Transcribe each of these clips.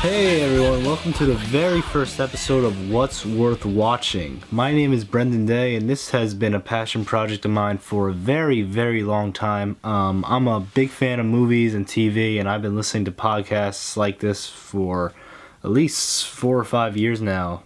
Hey everyone, welcome to the very first episode of What's Worth Watching. My name is Brendan Day, and this has been a passion project of mine for a very, very long time. I'm a big fan of movies and TV, and I've been listening to podcasts like this for at least 4 or 5 years now.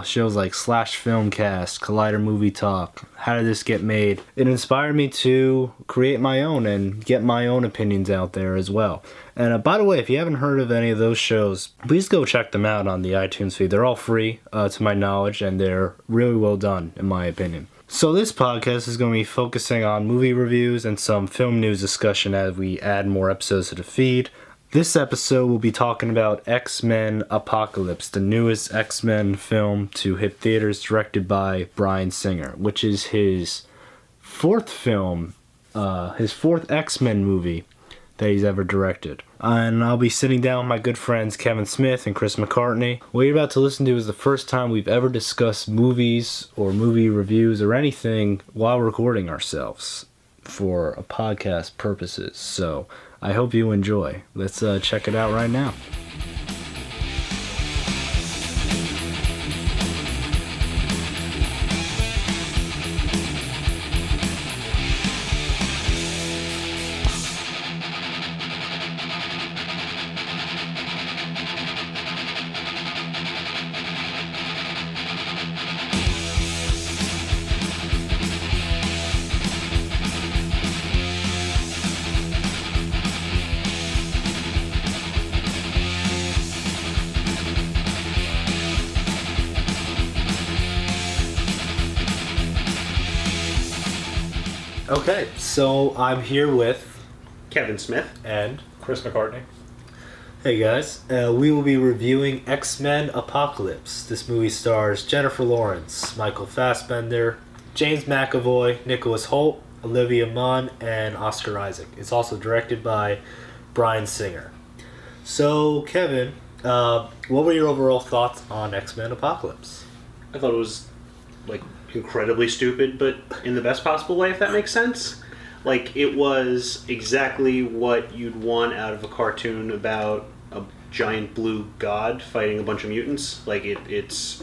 Shows like Slash Filmcast, Collider Movie Talk, How Did This Get Made? It inspired me to create my own and get my own opinions out there as well. And by the way, if you haven't heard of any of those shows, please go check them out on the iTunes feed. They're all free, to my knowledge, and they're really well done, in my opinion. So this podcast is going to be focusing on movie reviews and some film news discussion as we add more episodes to the feed. This episode will be talking about X-Men Apocalypse, the newest X-Men film to hit theaters, directed by Bryan Singer, which is his fourth film, his fourth X-Men movie that he's ever directed. And I'll be sitting down with my good friends Kevin Smith and Chris McCartney. What you're about to listen to is the first time we've ever discussed movies or movie reviews or anything while recording ourselves for a podcast purposes. So I hope you enjoy. Let's check it out right now. Okay, so I'm here with Kevin Smith and Chris McCartney. Hey guys, we will be reviewing X-Men Apocalypse. This movie stars Jennifer Lawrence, Michael Fassbender, James McAvoy, Nicholas Hoult, Olivia Munn, and Oscar Isaac. It's also directed by Bryan Singer. So, Kevin, what were your overall thoughts on X-Men Apocalypse? I thought it was incredibly stupid, but in the best possible way, if that makes sense. It was exactly what you'd want out of a cartoon about a giant blue god fighting a bunch of mutants. It's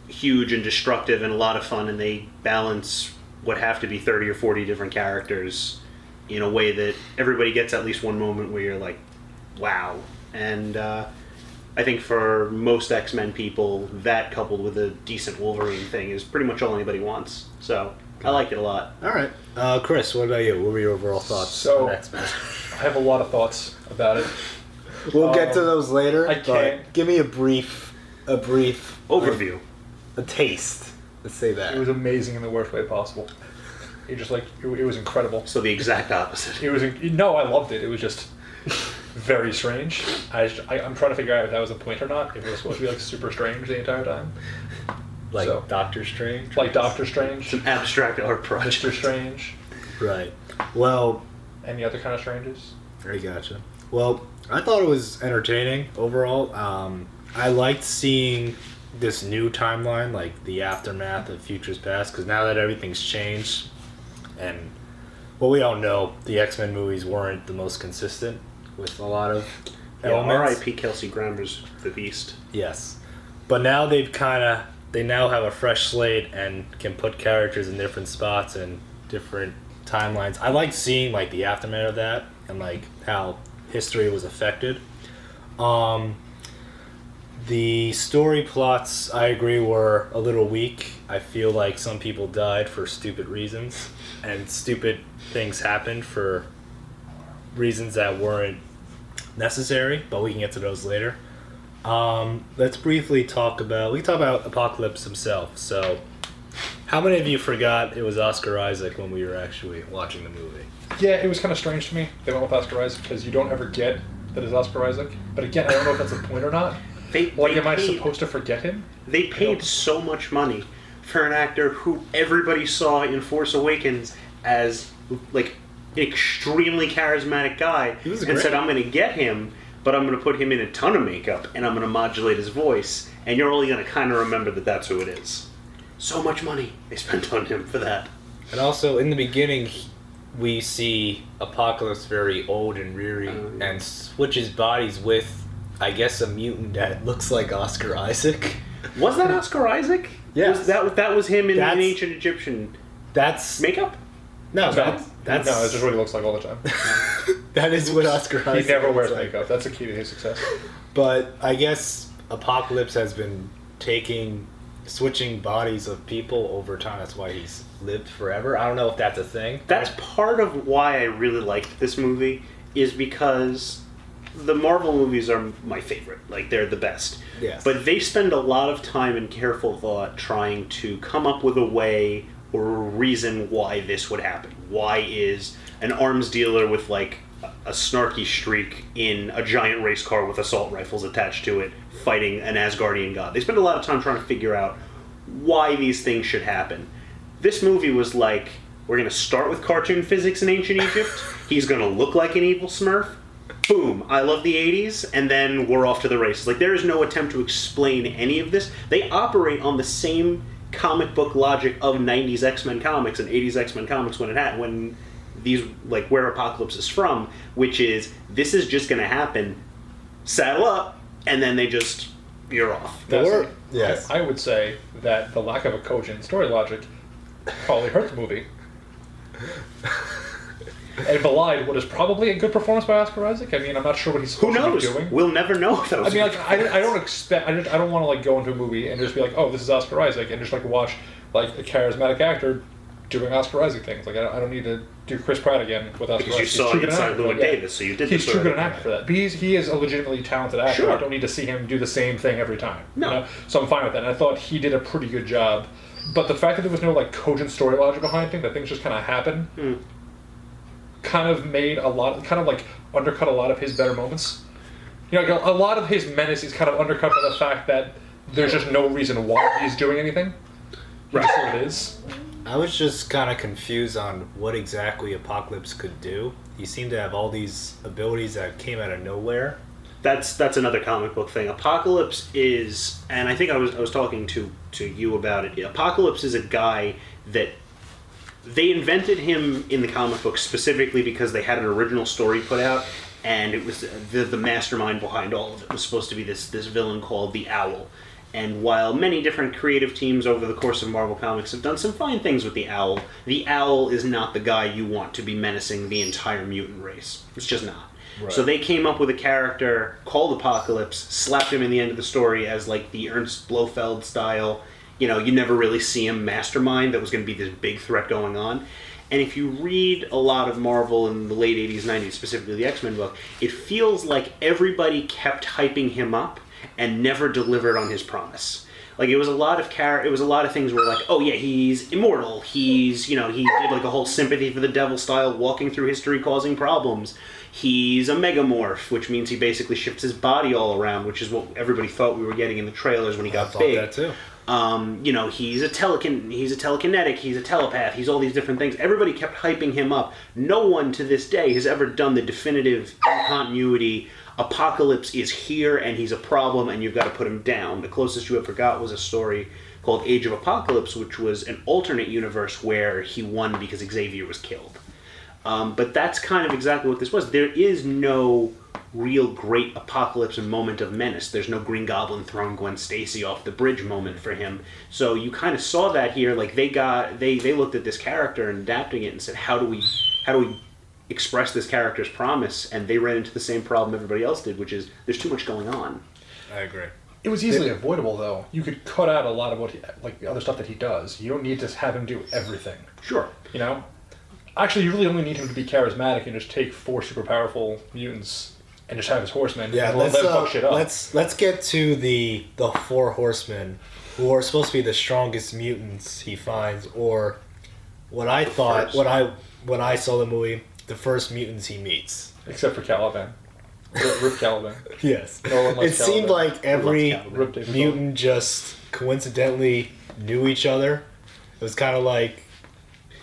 huge and destructive and a lot of fun, and they balance what have to be 30 or 40 different characters in a way that everybody gets at least one moment where you're like, wow. And I think for most X-Men people, that coupled with a decent Wolverine thing is pretty much all anybody wants. So, I liked it a lot. All right. Chris, what about you? What were your overall thoughts on X-Men? I have a lot of thoughts about it. We'll get to those later. I can't. Give me a brief Overview. A taste. Let's say that. It was amazing in the worst way possible. It was incredible. So the exact opposite. No, I loved it. It was just very strange. I'm trying to figure out if that was a point or not. If it was supposed to be super strange the entire time. Doctor Strange? Like Doctor Strange. It's an abstract art project. Mr. Strange. Right. Well... Any other kind of stranges? I gotcha. Well, I thought it was entertaining overall. I liked seeing this new timeline, the aftermath of Futures Past, because now that everything's changed, and, we all know the X-Men movies weren't the most consistent with a lot of elements. R.I.P. Kelsey Grammer's The Beast. Yes. But now they now have a fresh slate and can put characters in different spots and different timelines. I like seeing the aftermath of that and how history was affected. The story plots, I agree, were a little weak. I feel like some people died for stupid reasons, and stupid things happened for reasons that weren't necessary, but we can get to those later. Let's briefly talk about Apocalypse himself. So, how many of you forgot it was Oscar Isaac when we were actually watching the movie? Yeah, it was kind of strange to me. They went with Oscar Isaac because you don't ever get that it's Oscar Isaac. But again, I don't know if that's a point or not. Am I supposed to forget him? They paid so much money for an actor who everybody saw in Force Awakens as extremely charismatic guy, and said, I'm going to get him, but I'm going to put him in a ton of makeup and I'm going to modulate his voice, and you're only going to kind of remember that that's who it is. So much money they spent on him for that. And also, in the beginning, we see Apocalypse very old and weary and switches bodies with I guess, a mutant that looks like Oscar Isaac. Was that Oscar Isaac? Yes. That was him in ancient Egyptian makeup? No, no, it's just what he looks like all the time. That is what Oscar Isaac He never wears like. makeup. That's the key to his success. But I guess Apocalypse has been switching bodies of people over time. That's why he's lived forever. I don't know if that's a thing. That's part of why I really liked this movie, is because the Marvel movies are my favorite. Like, they're the best. Yes. But they spend a lot of time and careful thought trying to come up with a way or a reason why this would happen. Why is an arms dealer with, like, a snarky streak in a giant race car with assault rifles attached to it fighting an Asgardian god? They spend a lot of time trying to figure out why these things should happen. This movie was like, we're going to start with cartoon physics in ancient Egypt. He's going to look like an evil Smurf. Boom, I love the 80s, and then we're off to the races. Like, there is no attempt to explain any of this. They operate on the same comic book logic of 90s X-Men comics and 80s X-Men comics when these, like, where Apocalypse is from, which is, this is just going to happen, saddle up, and then you're off. Yes. I would say that the lack of a cogent story logic probably hurt the movie. And belied what is probably a good performance by Oscar Isaac. I mean, I'm not sure what he's supposed to be doing. We'll never know if that was. I mean, like, I don't expect. I don't want to, like, go into a movie and just be like, oh, this is Oscar Isaac, and just, like, watch, like, a charismatic actor doing Oscar Isaac things. Like, I don't need to do Chris Pratt again with Oscar Isaac. Because you saw it inside Llewyn Davis, so you did. He's too good an actor for that. But he is a legitimately talented actor. Sure. I don't need to see him do the same thing every time. No. You know? So I'm fine with that. And I thought he did a pretty good job. But the fact that there was no, like, cogent story logic behind things, that things just kind of happen, kind of undercut a lot of his better moments. You know, like, a lot of his menace is kind of undercut by the fact that there's just no reason why he's doing anything. He just sort of is. I was just kind of confused on what exactly Apocalypse could do. He seemed to have all these abilities that came out of nowhere. That's another comic book thing. Apocalypse is, and I think I was talking to you about it. Apocalypse is a guy that they invented him in the comic book specifically because they had an original story put out, and it was the mastermind behind all of it was supposed to be this villain called the Owl. And while many different creative teams over the course of Marvel Comics have done some fine things with the Owl is not the guy you want to be menacing the entire mutant race. It's just not. Right. So they came up with a character called Apocalypse, slapped him in the end of the story as, like, the Ernst Blofeld style, you know, you never really see him mastermind that was going to be this big threat going on. And if you read a lot of Marvel in the late 80s, 90s, specifically the X-Men book, it feels like everybody kept hyping him up and never delivered on his promise. Like, it was a lot of things where, like, oh yeah, he's immortal. He's, you know, he did, like, a whole sympathy for the devil style, walking through history causing problems. He's a megamorph, which means he basically shifts his body all around, which is what everybody thought we were getting in the trailers when he got big. I thought that too. You know, he's a telekinetic, he's a telepath, he's all these different things. Everybody kept hyping him up. No one to this day has ever done the definitive continuity. Apocalypse is here and he's a problem and you've got to put him down. The closest you ever got was a story called Age of Apocalypse, which was an alternate universe where he won because Xavier was killed. But that's kind of exactly what this was. There is no real great Apocalypse moment of menace. There's no Green Goblin throwing Gwen Stacy off the bridge moment for him. So you kind of saw that here. Like, they looked at this character and adapting it and said, how do we express this character's promise? And they ran into the same problem everybody else did, which is there's too much going on. I agree. It was easily avoidable, though. You could cut out a lot of the other stuff that he does. You don't need to have him do everything. Sure. You know? Actually, you really only need him to be charismatic and just take 4 super powerful mutants and just have his horsemen and let them fuck shit up. Let's get to the 4 horsemen who are supposed to be the strongest mutants he finds, or what I thought when I saw the movie, the first mutants he meets. Except for Caliban. Rip Caliban. Yes. No one likes it seemed Caliban. like every mutant just coincidentally knew each other. It was kind of like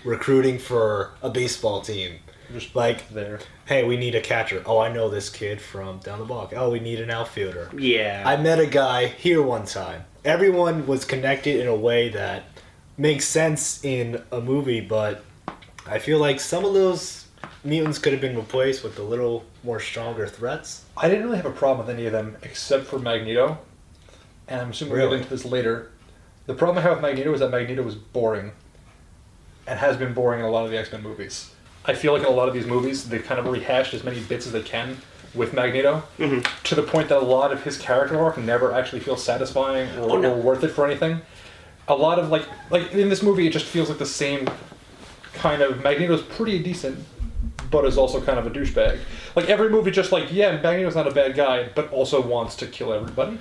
recruiting for a baseball team. Just like, there. Hey, we need a catcher. Oh, I know this kid from down the block. Oh, we need an outfielder. Yeah. I met a guy here one time. Everyone was connected in a way that makes sense in a movie, but I feel like some of those mutants could have been replaced with a little more stronger threats. I didn't really have a problem with any of them except for Magneto, and I'm assuming we'll get into this later. The problem I have with Magneto is that Magneto was boring, and has been boring in a lot of the X-Men movies. I feel like in a lot of these movies, they've kind of rehashed as many bits as they can with Magneto, to the point that a lot of his character arc never actually feels satisfying or worth it for anything. A lot of, like in this movie, it just feels like the same kind of... Magneto's pretty decent, but is also kind of a douchebag. Like, every movie just like, yeah, Magneto's not a bad guy, but also wants to kill everybody.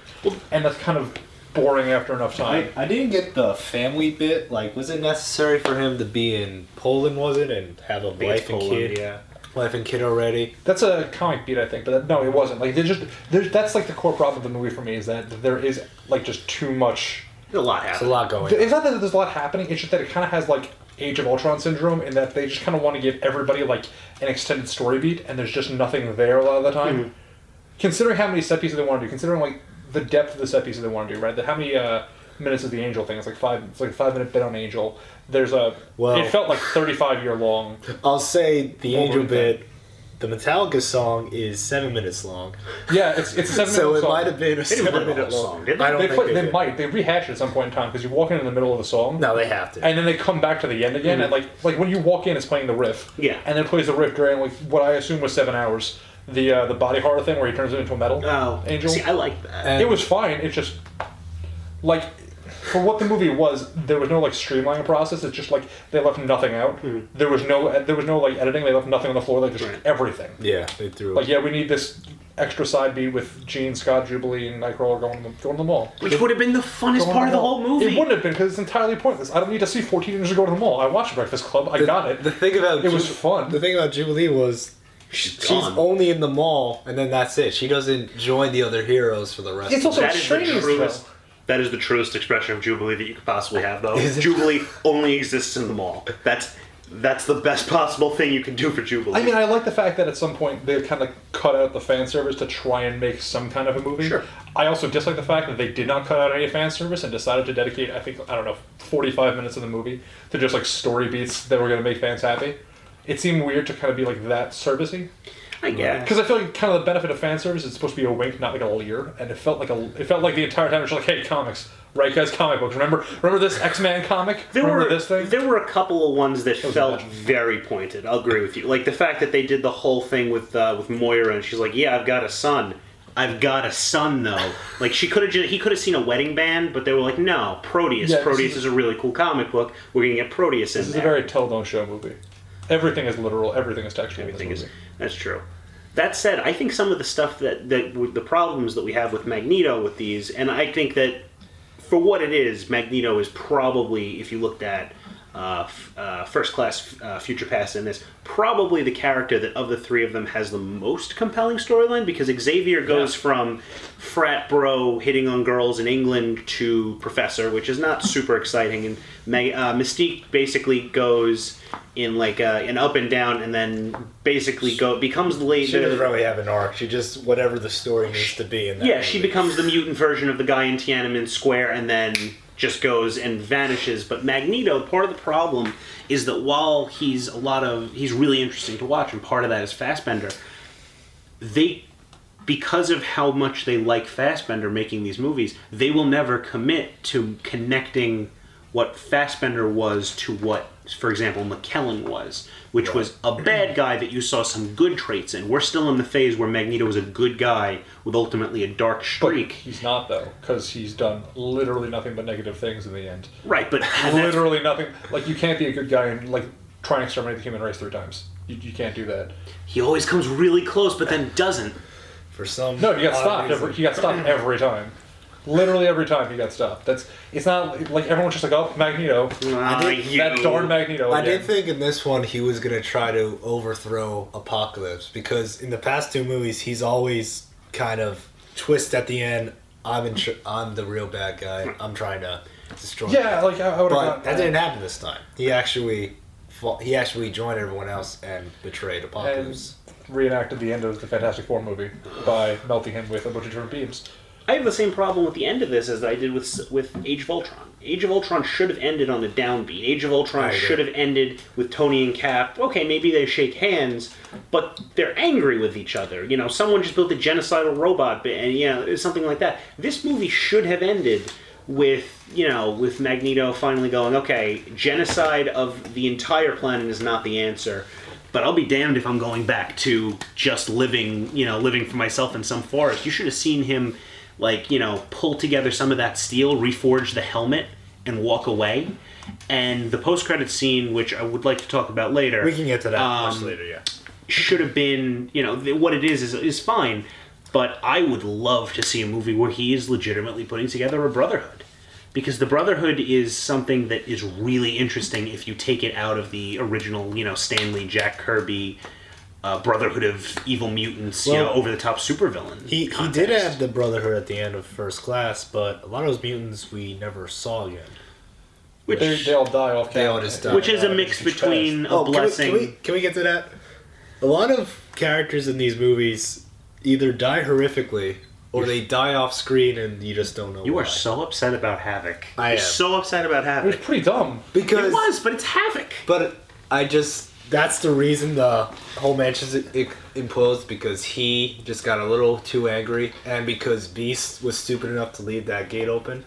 And that's kind of boring after enough time. I didn't get the family bit. Like, was it necessary for him to be in Poland, was it? And have a wife and kid? Yeah. Wife and kid already? That's a comic beat, I think, but no, it wasn't. Like, that's like the core problem of the movie for me, is that there is, like, just too much... There's a lot happening. There's a lot going on. It's not that there's a lot happening, it's just that it kind of has, like, Age of Ultron syndrome, in that they just kind of want to give everybody, like, an extended story beat, and there's just nothing there a lot of the time. Considering how many set pieces they want to do, considering, like, the depth of the set pieces they want to do, right? How many minutes is the Angel thing? It's like a 5-minute bit on Angel. There's a... it felt like 35-year long. I'll say the Angel bit... The Metallica song is 7 minutes long. Yeah, it's a 7 minute so song. it might have been a 7 minute song. Didn't I don't think they might. They rehash it at some point in time because you walk in the middle of the song. No, they have to. And then they come back to the end again, and like when you walk in, it's playing the riff. Yeah. And then it plays the riff during like what I assume was 7 hours. The body horror thing where he turns it into a metal angel. See, I like that. And it was fine. It's just like for what the movie was, there was no like streamlining process. It's just like they left nothing out. There was no like editing. They left nothing on the floor. They just everything. Yeah, they threw. Like, yeah, we need this extra side beat with Jean, Scott, Jubilee, and Nightcrawler going to the mall. Which would have been the funnest part of the whole movie. It wouldn't have been, because it's entirely pointless. I don't need to see 14 ninjas go to the mall. I watched Breakfast Club. I got it. The thing about it was fun. The thing about Jubilee was she's only in the mall, and then that's it. She doesn't join the other heroes for the rest. It's also extraneous. That is the truest expression of Jubilee that you could possibly have, though. Jubilee only exists in the mall. That's the best possible thing you can do for Jubilee. I mean, I like the fact that at some point they kind of cut out the fan service to try and make some kind of a movie. Sure. I also dislike the fact that they did not cut out any fan service and decided to dedicate, 45 minutes of the movie to just like story beats that were going to make fans happy. It seemed weird to kind of be like that servicey. I guess. Because I feel like kind of the benefit of fan service is supposed to be a wink, not like a leer, and it felt like the entire time it was like, hey, comics, right, guys, comic books. Remember this X-Men comic? There were a couple of ones that felt imagine. very pointed. I'll agree with you. Like the fact that they did the whole thing with Moira, and she's like, "Yeah, I've got a son. I've got a son, though." Like he could have seen a wedding band, but they were like, "No, Proteus. Yeah, Proteus is a really cool comic book. We're gonna get Proteus in there." This is a very tell don't show movie. Everything is literal. Everything is textual. That's true. That said, I think some of the stuff that the problems that we have with Magneto with these, and I think that for what it is, Magneto is probably, if you looked at First Class, Future Past in this, probably the character that of the three of them has the most compelling storyline, because Xavier goes from frat bro hitting on girls in England to professor, which is not super exciting, and Mystique basically goes in like an up and down, and then basically becomes the lady. She doesn't really have an arc. She just whatever the story needs to be in that movie. She becomes the mutant version of the guy in Tiananmen Square, and then just goes and vanishes. But Magneto, part of the problem is that while he's really interesting to watch, and part of that is Fassbender, because of how much they like Fassbender making these movies, they will never commit to connecting what Fassbender was to what, for example, McKellen was, which was a bad guy that you saw some good traits in. We're still in the phase where Magneto is a good guy with ultimately a dark streak. But he's not, though, because he's done literally nothing but negative things in the end. Right, but literally nothing. Like, you can't be a good guy and like try and exterminate the human race 3 times. You can't do that. He always comes really close, but then doesn't. For some. No, he got stopped. He got stopped every time. Literally every time he got stopped. It's not like everyone's just like, oh, Magneto. That darn Magneto. I did think in this one he was going to try to overthrow Apocalypse, because in the past 2 movies he's always kind of twist at the end. I'm the real bad guy. I'm trying to destroy. Yeah, like I would have. But that didn't happen this time. He actually joined everyone else and betrayed Apocalypse. And reenacted the end of the Fantastic Four movie by melting him with a bunch of different beams. I have the same problem with the end of this as I did with Age of Ultron. Age of Ultron should have ended on a downbeat. Age of Ultron should have ended with Tony and Cap. Okay, maybe they shake hands, but they're angry with each other. You know, someone just built a genocidal robot, and something like that. This movie should have ended with Magneto finally going, okay, genocide of the entire planet is not the answer, but I'll be damned if I'm going back to just living for myself in some forest. You should have seen him, pull together some of that steel, reforge the helmet, and walk away. And the post-credit scene, which I would like to talk about later... We can get to that much later, yeah. Should have been, what it is fine, but I would love to see a movie where he is legitimately putting together a brotherhood. Because the Brotherhood is something that is really interesting if you take it out of the original, Stan Lee, Jack Kirby, Brotherhood of Evil Mutants, over-the-top supervillain. He did have the Brotherhood at the end of First Class, but a lot of those mutants we never saw again. Which they all die off camera. They all just die. Which is a mix between a blessing... Can we get to that? A lot of characters in these movies either die horrifically, or they die off screen and you just don't know You why. are so upset about Havoc. I You're am. so upset about It Havoc. was pretty dumb. Because It was, but it's Havoc. But that's the reason the whole mansion imploded, because he just got a little too angry, and because Beast was stupid enough to leave that gate open.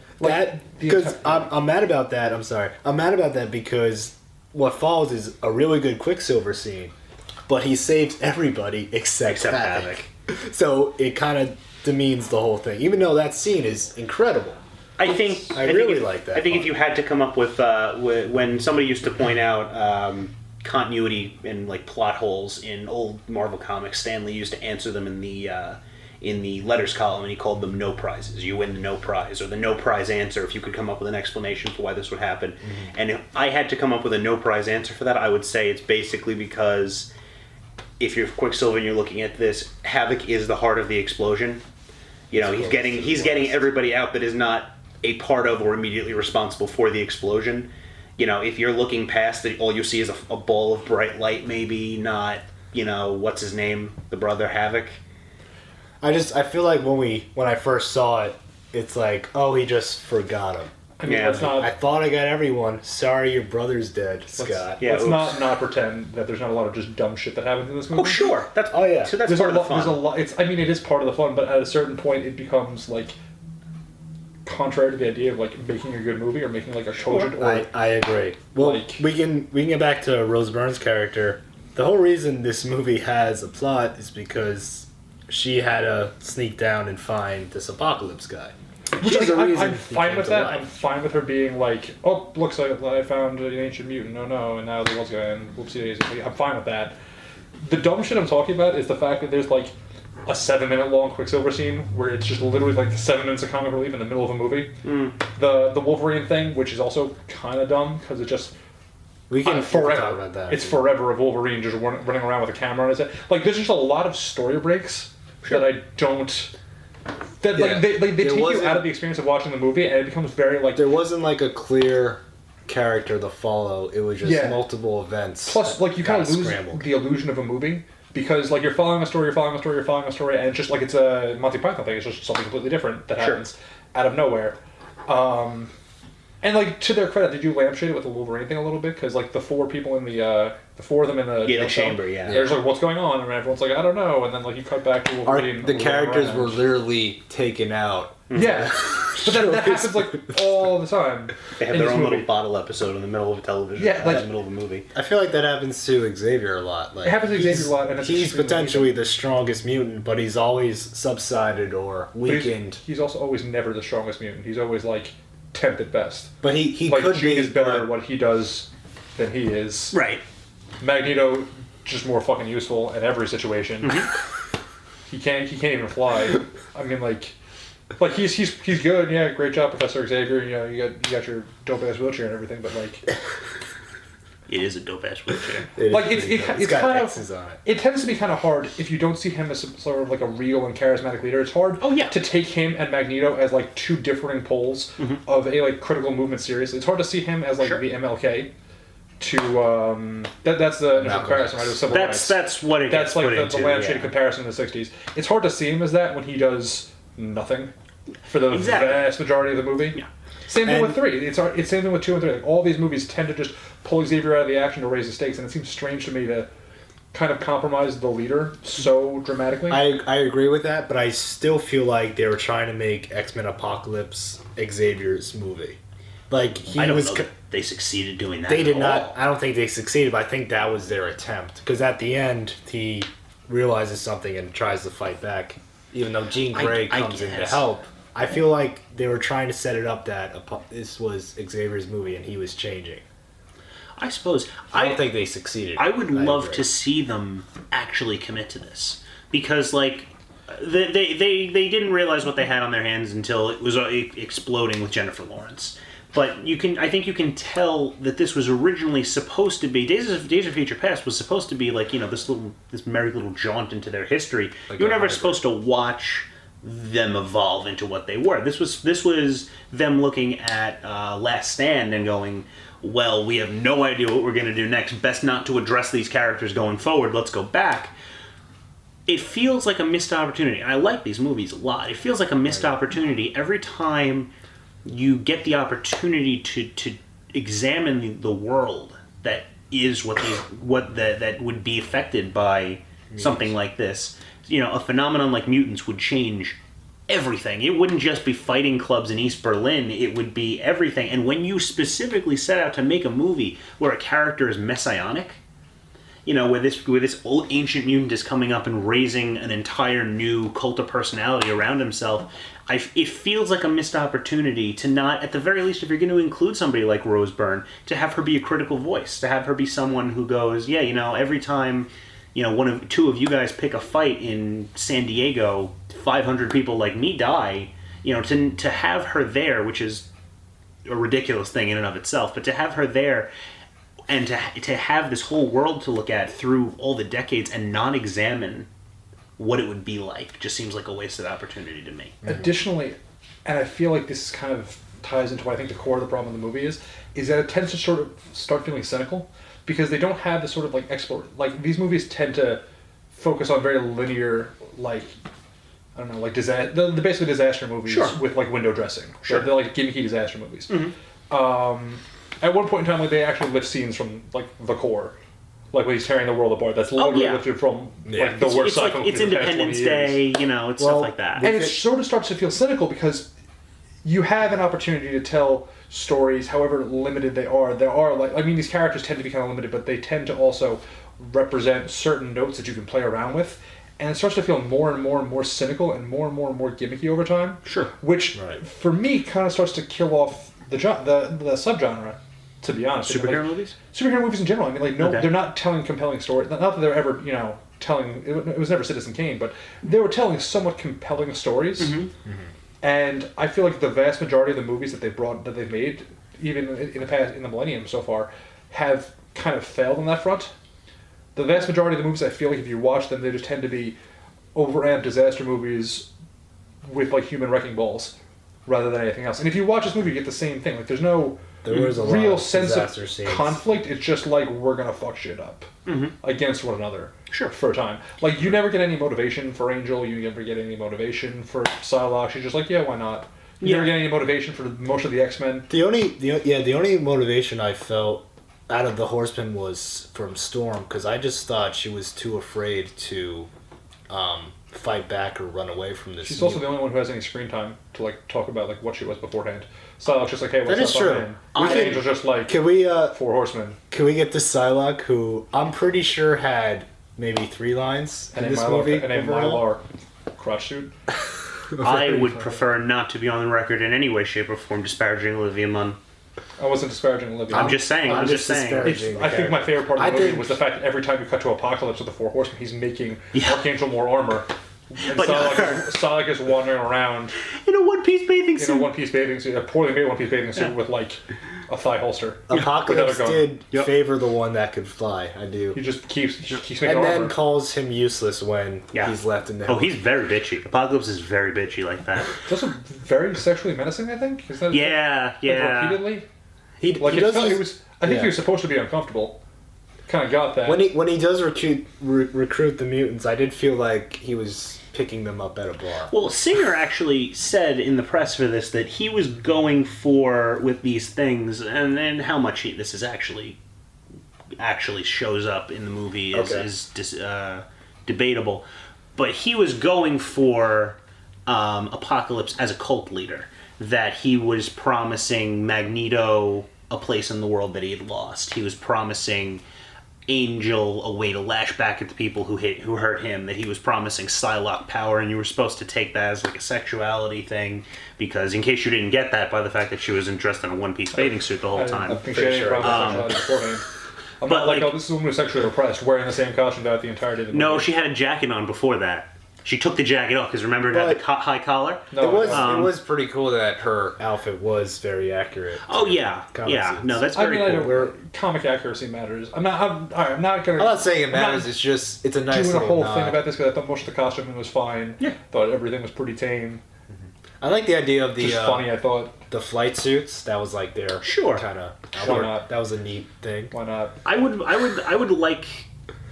Because I'm mad about that. I'm sorry. I'm mad about that because what follows is a really good Quicksilver scene, but he saves everybody except Havoc. So it kind of demeans the whole thing, even though that scene is incredible. I really like that. I think if you had to come up with when somebody used to point out continuity and plot holes in old Marvel comics, Stan Lee used to answer them in the letters column, and he called them no prizes. You win the no prize, or the no prize answer, if you could come up with an explanation for why this would happen. Mm-hmm. And if I had to come up with a no prize answer for that, I would say it's basically because if you're Quicksilver and you're looking at this, Havoc is the heart of the explosion. He's getting everybody out that is not a part of or immediately responsible for the explosion. If you're looking past it, all you see is a ball of bright light, maybe not, what's his name, the brother Havoc. I feel like when I first saw it, it's like, oh, he just forgot him. I mean, I thought I got everyone. Sorry, your brother's dead, Scott. Let's not pretend that there's not a lot of just dumb shit that happens in this movie. Oh, sure. So that's There's part of the fun. There's a lot. It is part of the fun, but at a certain point, it becomes contrary to the idea of making a good movie or making a cogent. I agree. Well, we can get back to Rose Byrne's character. The whole reason this movie has a plot is because she had to sneak down and find this Apocalypse guy. Which She's the reason I'm he fine came with to that. life. I'm fine with her being oh, looks like I found an ancient mutant. Oh no, and now the world's going to end. Whoopsie daisy. I'm fine with that. The dumb shit I'm talking about is the fact that there's a 7-minute long Quicksilver scene where it's just literally 7 minutes of comic relief in the middle of a movie. The Wolverine thing, which is also kind of dumb because it just We can forever. talk about that. It's forever of Wolverine just running around with a camera on his head. There's just a lot of story breaks that I don't. That they take you out of the experience of watching the movie, and it becomes very There wasn't a clear character to follow. It was just multiple events. Plus, you kind of lose the illusion of a movie because you're following a story, and it's just it's a Monty Python thing. It's just something completely different that happens out of nowhere. And to their credit, they do lampshade it with the Wolverine thing a little bit because the four people in the four of them in the the chamber, There's what's going on, and everyone's I don't know, and then you cut back to Wolverine. The characters were literally taken out. Yeah, but that happens all the time. They have their own little bottle episode in the middle of a television. Yeah, in the middle of a movie. I feel like that happens to Xavier a lot. It happens to Xavier a lot, and he's potentially the strongest mutant, but he's always subsided or weakened. He's also always never the strongest mutant. He's always 10th at best. But he could Gene be is better at what he does than he is. Right. Magneto just more fucking useful in every situation. He can't even fly. I mean he's good. Yeah, great job, Professor Xavier. You got your dope ass wheelchair and everything, but It is a dope ass wheelchair. It's got kind X's of on it. It tends to be kind of hard if you don't see him as sort of a real and charismatic leader. It's hard to take him and Magneto as two differing poles of a critical movement seriously. It's hard to see him as the MLK to that's the initial comparison, right? With civil rights. That's what it gets that's put into, the lampshade comparison in the 60s. It's hard to see him as that when he does nothing. for the Exactly. vast majority of the movie. Yeah. Same thing And- with 3. It's same thing with 2 and 3. Like, all these movies tend to just pull Xavier out of the action to raise the stakes, and it seems strange to me to kind of compromise the leader so dramatically. I agree with that, but I still feel like they were trying to make X-Men Apocalypse Xavier's movie. Like, he I don't was... know that they succeeded doing that. They at did all. not... I don't think they succeeded, but I think that was their attempt. Because at the end, he realizes something and tries to fight back, even though Jean Grey I comes in to guess. help. I feel like they were trying to set it up that this was Xavier's movie and he was changing. I suppose. I don't think they succeeded. I would love agree. to see them actually commit to this, because like they didn't realize what they had on their hands until it was exploding with Jennifer Lawrence. But I think you can tell that this was originally supposed to be Days of Future Past was supposed to be like, this merry little jaunt into their history. Like you were a never hybrid. supposed to watch them evolve into what they were. This was them looking at Last Stand and going, well, we have no idea what we're going to do next. Best not to address these characters going forward. Let's go back. It feels like a missed opportunity. And I like these movies a lot. It feels like a missed opportunity every time you get the opportunity to examine the world that is that would be affected by something like this. A phenomenon like mutants would change everything. It wouldn't just be fighting clubs in East Berlin. It would be everything. And when you specifically set out to make a movie where a character is messianic, where this old ancient mutant is coming up and raising an entire new cult of personality around himself, it feels like a missed opportunity to not, at the very least, if you're going to include somebody like Rose Byrne, to have her be a critical voice, to have her be someone who goes, every time two of you guys pick a fight in San Diego, 500 people like me die. To have her there, which is a ridiculous thing in and of itself, but to have her there and to have this whole world to look at through all the decades and not examine what it would be like just seems like a wasted opportunity to me. Additionally, and I feel like this kind of ties into what I think the core of the problem in the movie is that it tends to sort of start feeling cynical, because they don't have the sort of these movies tend to focus on very linear, the basically disaster movies with window dressing. Sure. They're like gimmicky disaster movies. Mm-hmm. At one point in time, they actually lift scenes from the core, when he's tearing the world apart. That's literally lifted from the worst cycle. It's Independence Day, it's stuff like that. And it sort of starts to feel cynical because you have an opportunity to tell stories, however limited they are. These characters tend to be kind of limited, but they tend to also represent certain notes that you can play around with. And it starts to feel more and more and more cynical and more gimmicky over time. Sure. Which, for me, kind of starts to kill off the subgenre, to be honest. Superhero movies? Superhero movies in general. They're not telling compelling stories. Not that they're ever, telling... It was never Citizen Kane, but they were telling somewhat compelling stories. Mm-hmm. Mm-hmm. And I feel like the vast majority of the movies that they've made, even in the millennium so far, have kind of failed on that front. The vast majority of the movies, I feel like if you watch them, they just tend to be overamped disaster movies with human wrecking balls rather than anything else. And if you watch this movie, you get the same thing. There's no real sense of conflict. It's just we're gonna fuck shit up against one another. Sure. For a time. You never get any motivation for Angel. You never get any motivation for Psylocke. She's just why not? You never get any motivation for most of the X-Men. The only motivation I felt out of the Horsemen was from Storm, because I just thought she was too afraid to fight back or run away from this. She's also the only one who has any screen time to talk about what she was beforehand. Psylocke's just hey, what's that is up, true. man? Angel's just can we 4 horsemen. Can we get to Psylocke, who I'm pretty sure had maybe 3 lines in this movie? And a Mylar crotch suit. I would prefer not to be on the record in any way, shape, or form disparaging Olivia Munn. I wasn't disparaging Olivia. I'm just saying. I think my favorite part of the movie was the fact that every time you cut to Apocalypse with the 4 horsemen, he's making Archangel more armor. And Psylocke is wandering around in a one-piece bathing suit. In a one-piece bathing suit, a poorly made one-piece bathing suit with a thigh holster. Apocalypse did favor the one that could fly. I do. He just keeps making and armor. then calls him useless when he's left in the house. Oh, he's very bitchy. Apocalypse is very bitchy like that. It's also very sexually menacing, I think. Is that repeatedly? He does. I think he was supposed to be uncomfortable. Kind of got that. When he does recruit the mutants, I did feel like he was picking them up at a bar. Well, Singer actually said in the press for this that he was going for with these things, and then how much this is actually shows up in the movie is debatable. But he was going for Apocalypse as a cult leader. That he was promising Magneto a place in the world that he had lost. He was promising Angel a way to lash back at the people who hurt him. That he was promising Psylocke power, and you were supposed to take that as like a sexuality thing, because in case you didn't get that by the fact that she was dressed in a one-piece bathing suit the whole time. I think she had any problem with sexuality beforehand. I'm not like, oh, this is a woman who's sexually repressed, wearing the same costume throughout the entirety of the movie. No, she had a jacket on before that. She took the jacket off, because remember it had the high collar? No, it was pretty cool that her outfit was very accurate. Oh, yeah. Yeah. No, that's very cool. Comic accuracy matters. I'm not saying it matters, it's a nice doing a whole thing about this, because I thought most of the costuming was fine. Yeah. Thought everything was pretty tame. I like the idea of the... Just funny, I thought. The flight suits, that was like their kind of... Why not? That was a neat thing. Why not? I would like...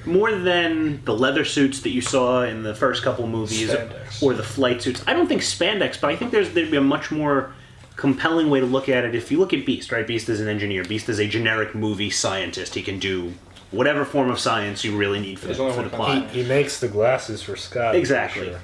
More than the leather suits that you saw in the first couple movies, spandex. Or the flight suits. I don't think spandex, but I think there'd be a much more compelling way to look at it. If you look at Beast, right? Beast is an engineer. Beast is a generic movie scientist. He can do whatever form of science you really need for the plot. He makes the glasses for Scott. Exactly. Sure.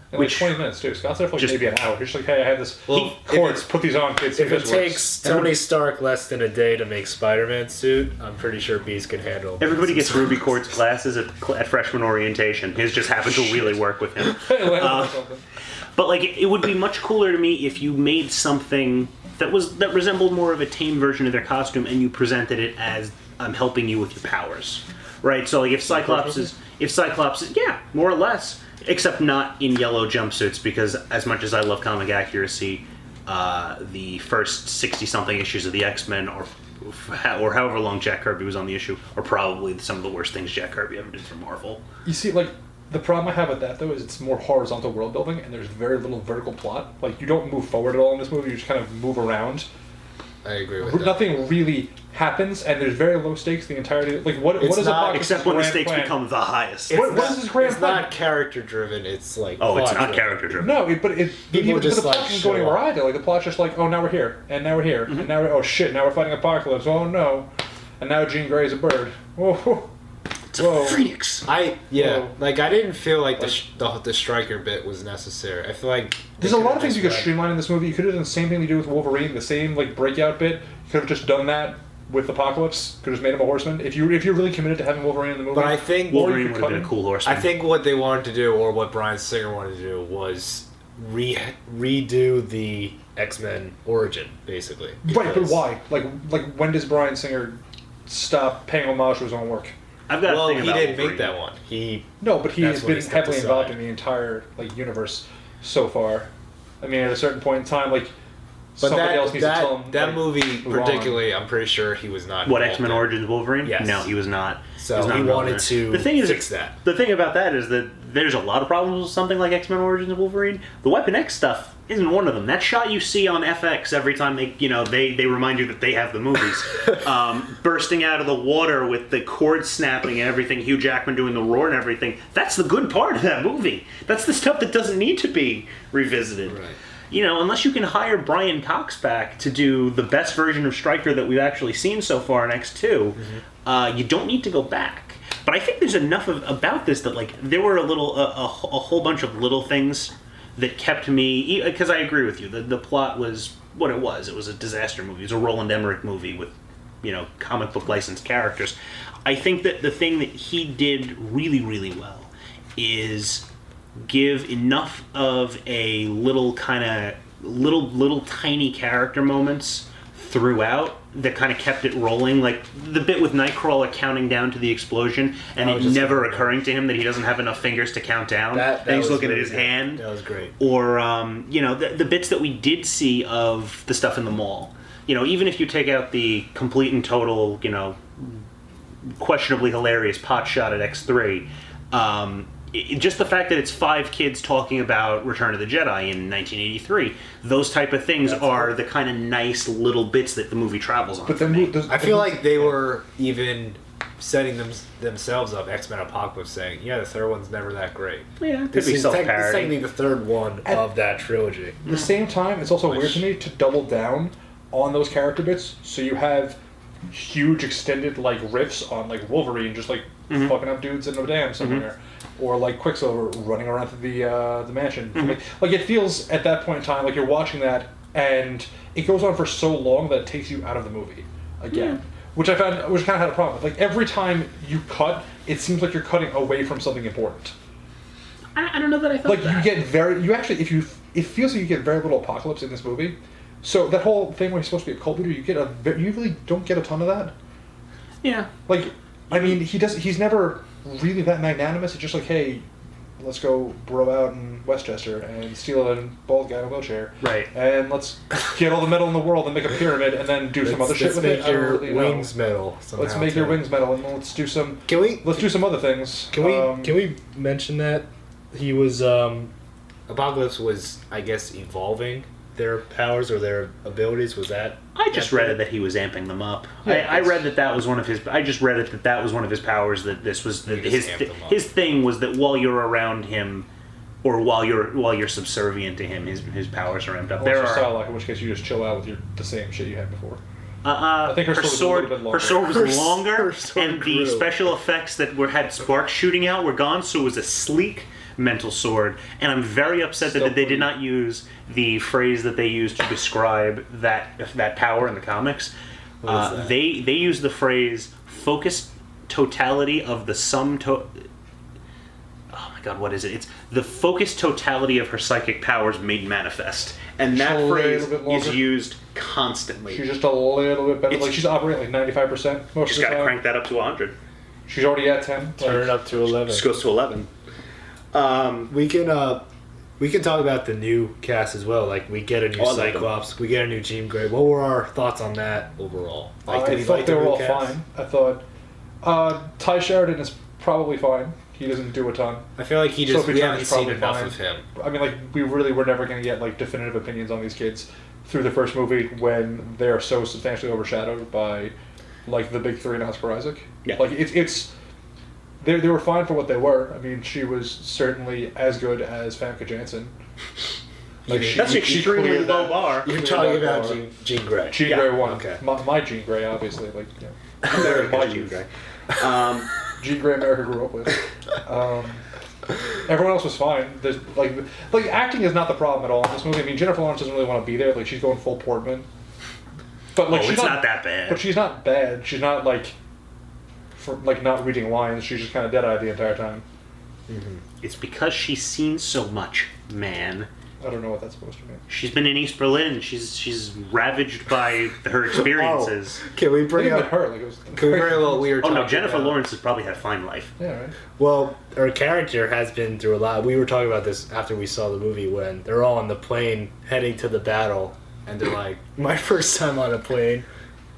In like 20 minutes, too. Scott's there for like maybe an hour. He's like, hey, I have this cords, put these on, kids. If it takes Tony Stark less than a day to make Spider-Man's suit, I'm pretty sure Beast can handle. Everybody gets Ruby Quartz glasses at freshman orientation. His just happened to really work with him. But like, it would be much cooler to me if you made something that resembled more of a tame version of their costume, and you presented it as I'm helping you with your powers, right? So like, if Cyclops is, yeah, more or less. Except not in yellow jumpsuits, because as much as I love comic accuracy, the first 60-something issues of the XMEN, or however long Jack Kirby was on the issue, are probably some of the worst things Jack Kirby ever did for Marvel. You see, like, the problem I have with that, though, is it's more horizontal world building, and there's very little vertical plot. Like, you don't move forward at all in this movie, you just kind of move around. I agree with that. Nothing really happens, and there's very low stakes the entirety. Like, what is not, except when the stakes become the highest. What is his grand plan? It's not character driven. It's like it's not character driven. No, but even just the plot doesn't go anywhere either. Like, the plot's just like, oh, now we're here, and now we're here, and now oh shit, now we're fighting Apocalypse. Oh no, and now Jean Grey's a bird. Whoa. It's a phoenix. I didn't feel like the striker bit was necessary. I feel like there's a lot of things you could streamline in this movie. You could have done the same thing you do with Wolverine, the same like breakout bit. You could have just done that with Apocalypse. Could have just made him a horseman. If you're really committed to having Wolverine in the movie. But I think Wolverine would have been a cool horseman. I think what they wanted to do, or what Bryan Singer wanted to do, was redo the X-Men origin, basically. Right, but why? Like when does Bryan Singer stop paying homage to his own work? I've got a thing he about didn't Wolverine. make that one. But he's been heavily involved in the entire universe so far. I mean, at a certain point in time, somebody else needs to tell him. That movie, particularly, I'm pretty sure he was not. What, X-Men Origins Wolverine? Yes. No, he was not. So he wanted to fix that. The thing about that is that there's a lot of problems with something like X-Men Origins Wolverine. The Weapon X stuff isn't one of them. That shot you see on FX every time they remind you that they have the movies. Bursting out of the water with the cord snapping and everything, Hugh Jackman doing the roar and everything. That's the good part of that movie. That's the stuff that doesn't need to be revisited. Right. Unless you can hire Brian Cox back to do the best version of Stryker that we've actually seen so far in X2, you don't need to go back. But I think there's enough about this that there were a whole bunch of little things that kept me, because I agree with you. The plot was what it was. It was a disaster movie. It was a Roland Emmerich movie with comic book licensed characters. I think that the thing that he did really, really well is give enough of a little tiny character moments throughout that kind of kept it rolling. Like the bit with Nightcrawler counting down to the explosion and it never occurring to him that he doesn't have enough fingers to count down. And he's looking at his hand. That was great. Or, the bits that we did see of the stuff in the mall. Even if you take out the complete and total, questionably hilarious pot shot at X3, just the fact that it's 5 kids talking about Return of the Jedi in 1983, those type of things are the kind of nice little bits that the movie travels on. But then I feel like they were even setting themselves up, X-Men Apocalypse, saying, yeah, the third one's never that great. Yeah, could This be is self-parody. technically the third one of that trilogy. At the same time, it's also weird to me to double down on those character bits. So you have huge extended like riffs on like Wolverine just like fucking up dudes in a dam somewhere, or like Quicksilver running around through the mansion. Like it feels at that point in time like you're watching that, and it goes on for so long that it takes you out of the movie again. Which I kind of had a problem with. Like every time you cut, it seems like you're cutting away from something important. I don't know that I thought Like that. you get it feels like you get very little Apocalypse in this movie. So that whole thing where he's supposed to be a cult leader, you really don't get a ton of that. Yeah. Like, I mean, he's never really that magnanimous. It's just like, hey, let's go bro out in Westchester and steal a bald guy in a wheelchair. Right. And let's get all the metal in the world and make a pyramid and then do some other shit with it. Let's make your I don't really know. wings metal somehow. Let's make your wings metal and let's do some. Let's do some other things. Can we mention that he was Apocalypse was, I guess, evolving their powers or their abilities? Was that? I just read it that he was amping them up. Yeah, I read that was one of his. I just read it that was one of his powers. That this was his thing was that while you're around him, or while you're subservient to him, his powers are amped up. There are in which case you just chill out with the same shit you had before. I think her sword was a little bit longer. Her sword was longer, her sword and grew. the special effects that had sparks shooting out were gone. So it was a sleek mental sword, and I'm very upset that they did not use the phrase that they used to describe that power in the comics. They used the phrase "focused totality of the sum to." Oh my God, what is it? It's the focused totality of her psychic powers made manifest, and that phrase is used constantly. She's just a little bit better. Like she's operating like 95% most of the time. Just got to crank that up to 100. She's already at 10. Turn it up to 11. Just goes to 11. We can talk about the new cast as well. Like we get a new Cyclops, we get a new Jean Grey. What were our thoughts on that overall? Like, I thought they were all fine. I thought Ty Sheridan is probably fine. He doesn't do a ton. I feel like we haven't seen enough of him. I mean, like we really were never going to get like definitive opinions on these kids through the first movie when they are so substantially overshadowed by like the big three and Oscar Isaac. Yeah. Like it's. They were fine for what they were. I mean, she was certainly as good as Famke Janssen. Like that's an extremely low bar. You're talking about Jean Grey. Jean Grey won. Okay. My Jean Grey, obviously. Like, My Jean Grey. Jean Grey America grew up with. Everyone else was fine. There's like acting is not the problem at all in this movie. I mean, Jennifer Lawrence doesn't really want to be there. Like she's going full Portman. But like she's not that bad. But she's not bad. She's not like not reading lines. She's just kind of dead-eyed the entire time. Mm-hmm. It's because she's seen so much, man. I don't know what that's supposed to mean. She's been in East Berlin. She's ravaged by her experiences. Can we bring up her? Like can we bring up what we were talking about? Jennifer Lawrence has probably had a fine life. Yeah, right. Well, her character has been through a lot. We were talking about this after we saw the movie when they're all on the plane heading to the battle, and they're like, "My first time on a plane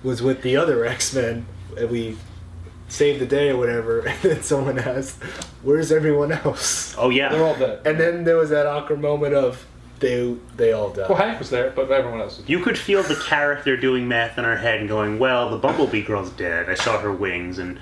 was with the other X-Men, and we saved the day or whatever." And then someone asked, "Where's everyone else?" Oh yeah, they're all dead. And then there was that awkward moment of they all died. Well, Hank was there, but everyone else. You could feel the character doing math in her head and going, "Well, the Bumblebee girl's dead. I saw her wings, and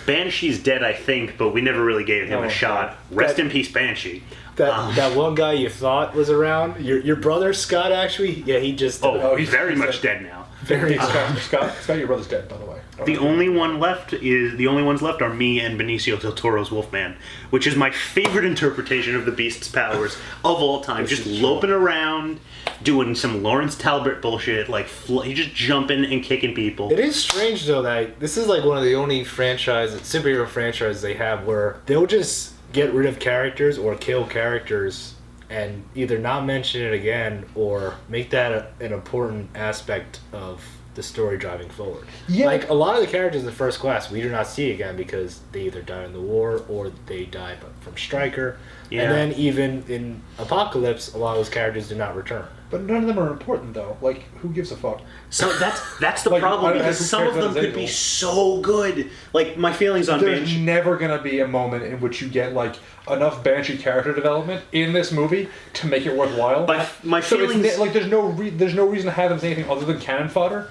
Banshee's dead, I think, but we never really gave him a shot. Rest in peace, Banshee." That one guy you thought was around, your brother Scott, actually, yeah, he just he's very much dead now. Very Scott, your brother's dead, by the way. The only ones left are me and Benicio del Toro's Wolfman, which is my favorite interpretation of the Beast's powers of all time. Just loping around, doing some Lawrence Talbot bullshit, like he's just jumping and kicking people. It is strange though that this is like one of the only superhero franchises they have where they'll just get rid of characters or kill characters and either not mention it again or make that an important aspect of the story driving forward. Yeah. Like a lot of the characters in First Class we do not see again because they either die in the war or they die from Stryker. Yeah. And then even in Apocalypse, a lot of those characters do not return. But none of them are important though. Like, who gives a fuck? So that's the problem because some of them could be so good. Like my feelings on There's Banshee. never gonna be a moment in which you get like enough Banshee character development in this movie to make it worthwhile. My feelings it's, like there's no reason to have them say anything other than cannon fodder.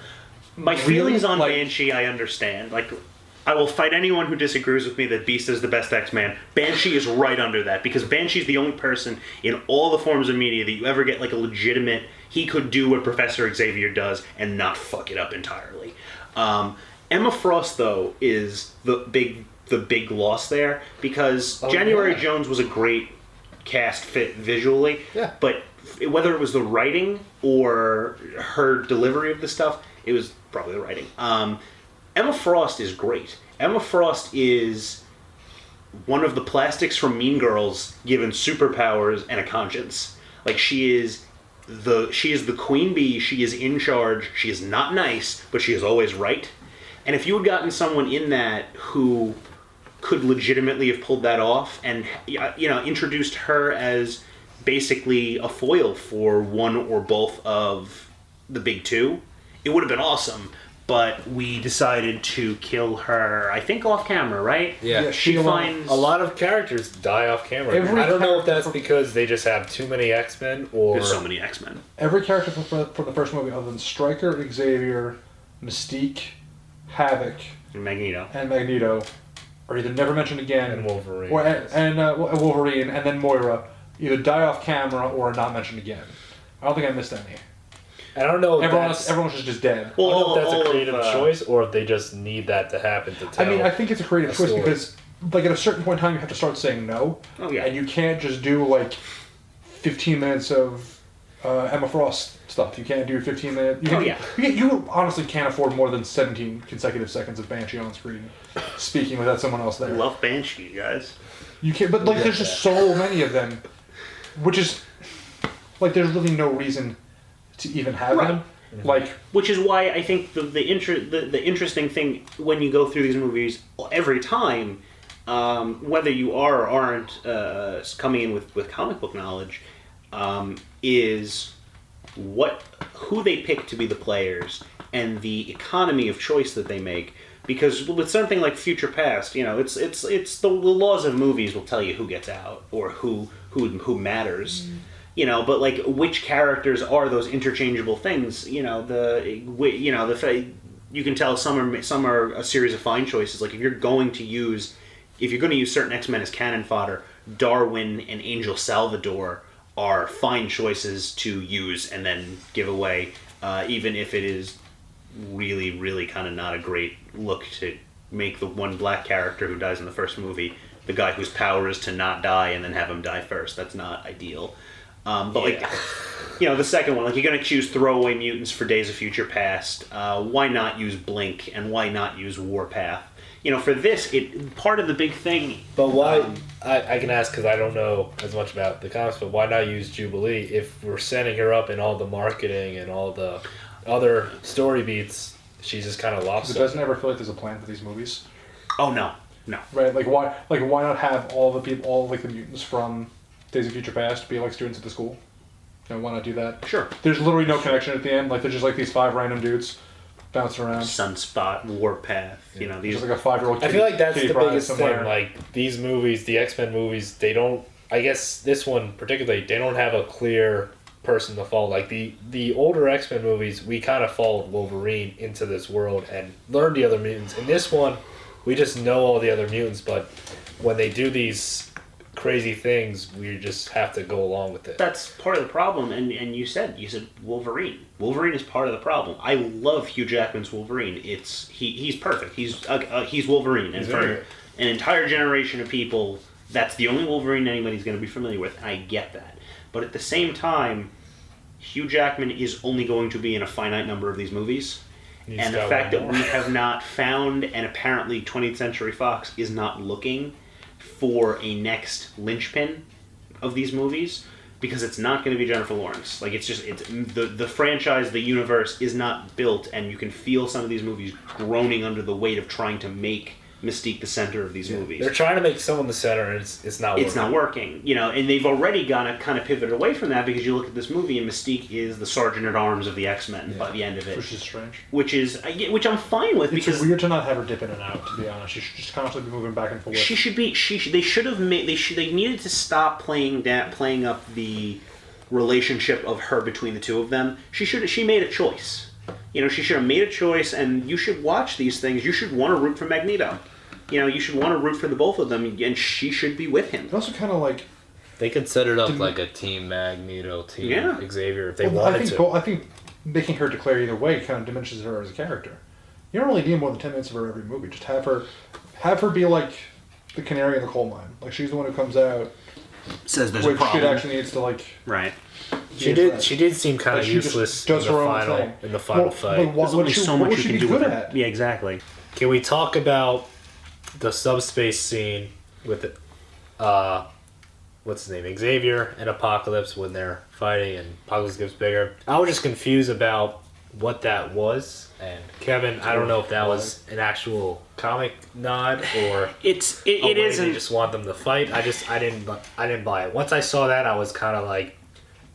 My feelings on Banshee, I understand. Like I will fight anyone who disagrees with me that Beast is the best X-Man. Banshee is right under that, because Banshee's the only person in all the forms of media that you ever get like a legitimate, he could do what Professor Xavier does and not fuck it up entirely. Emma Frost, though, is the big loss there, because January Jones was a great cast fit visually, but whether it was the writing or her delivery of the stuff, it was probably the writing. Emma Frost is great. Emma Frost is one of the plastics from Mean Girls given superpowers and a conscience. Like, she is the queen bee. She is in charge. She is not nice, but she is always right. And if you had gotten someone in that who could legitimately have pulled that off and, introduced her as basically a foil for one or both of the big two, it would have been awesome. But we decided to kill her, I think, off camera, right? Yeah. She finds... A lot of characters die off camera. I don't know if that's because they just have too many X-Men or... There's so many X-Men. Every character from the first movie, other than Stryker, Xavier, Mystique, Havoc, And Magneto, are either never mentioned again... And Wolverine. Or, Wolverine, and then Moira, either die off camera or are not mentioned again. I don't think I missed any. I don't know if everyone's just dead. Well, I don't know if that's a creative choice or if they just need that to happen to tell. I mean, I think it's a creative choice because, like, at a certain point in time, you have to start saying no. Oh, yeah. And you can't just do, like, 15 minutes of Emma Frost stuff. You can't do 15 minutes. You honestly can't afford more than 17 consecutive seconds of Banshee on screen speaking without someone else there. I love Banshee, guys. You can't, but, like, there's just so many of them, which is, like, there's really no reason to even have them, like, which is why I think the interesting thing when you go through these movies every time, whether you are or aren't coming in with comic book knowledge, is who they pick to be the players and the economy of choice that they make. Because with something like Future Past, it's the laws of movies will tell you who gets out or who matters. But like, which characters are those interchangeable things? You can tell some are a series of fine choices. Like, if you're going to use certain X-Men as cannon fodder, Darwin and Angel Salvador are fine choices to use and then give away, even if it is really, really kind of not a great look to make the one black character who dies in the first movie the guy whose power is to not die and then have him die first. That's not ideal. The second one, like, you're going to choose throwaway mutants for Days of Future Past. Why not use Blink and why not use Warpath? For this, part of the big thing... But why... I can ask because I don't know as much about the comics, but why not use Jubilee if we're setting her up in all the marketing and all the other story beats? She's just kind of lost. It doesn't ever feel like there's a plan for these movies. Oh, no. Right? Like, why not have all the mutants from Days of Future Past be like students at the school? Why not do that? Sure. There's literally no connection at the end. Like, they're just like these 5 random dudes bouncing around. Sunspot, Warpath, these... Just like a 5-year-old kid. I feel like that's the biggest somewhere. thing. Like, these movies, the X-Men movies, they don't... I guess this one particularly, they don't have a clear person to follow. Like, the older X-Men movies, we kind of followed Wolverine into this world and learned the other mutants. In this one, we just know all the other mutants, but when they do these crazy things, we just have to go along with it. That's part of the problem, and you said Wolverine. Wolverine is part of the problem. I love Hugh Jackman's Wolverine. He's perfect. He's Wolverine, and for an entire generation of people, that's the only Wolverine anybody's going to be familiar with, and I get that. But at the same time, Hugh Jackman is only going to be in a finite number of these movies. And the fact that we have not found, and apparently 20th Century Fox is not looking for a next linchpin of these movies, because it's not going to be Jennifer Lawrence. Like, it's the franchise, the universe is not built, and you can feel some of these movies groaning under the weight of trying to make Mystique the center of these movies. They're trying to make someone the center, and it's not working. It's not working. And they've already kind of pivoted away from that, because you look at this movie and Mystique is the Sergeant-at-Arms of the X-Men by the end of it. Which is strange. Which I'm fine with, because... It's weird to not have her dip in and out, to be honest. She should just constantly be moving back and forth. They needed to stop playing up the relationship of her between the two of them. She made a choice. She should have made a choice, and you should watch these things. You should want to root for Magneto. You should want to root for the both of them, and she should be with him. It's also kind of like... They could set it up like a Team Magneto, Team Xavier if they wanted to. I think making her declare either way kind of diminishes her as a character. You don't really need more than 10 minutes of her every movie. Just have her be like the canary in the coal mine. Like, she's the one who comes out, says there's a problem. Which kid actually needs to, like... Right. She did seem kind of useless in the final fight. There's only so much you can do with her. Yeah, exactly. Can we talk about the subspace scene with what's his name, Xavier and Apocalypse when they're fighting and Apocalypse gets bigger? I was just confused about what that was. And Kevin, I don't know if that was an actual comic nod or it isn't. They just want them to fight. I didn't buy it. Once I saw that, I was kind of like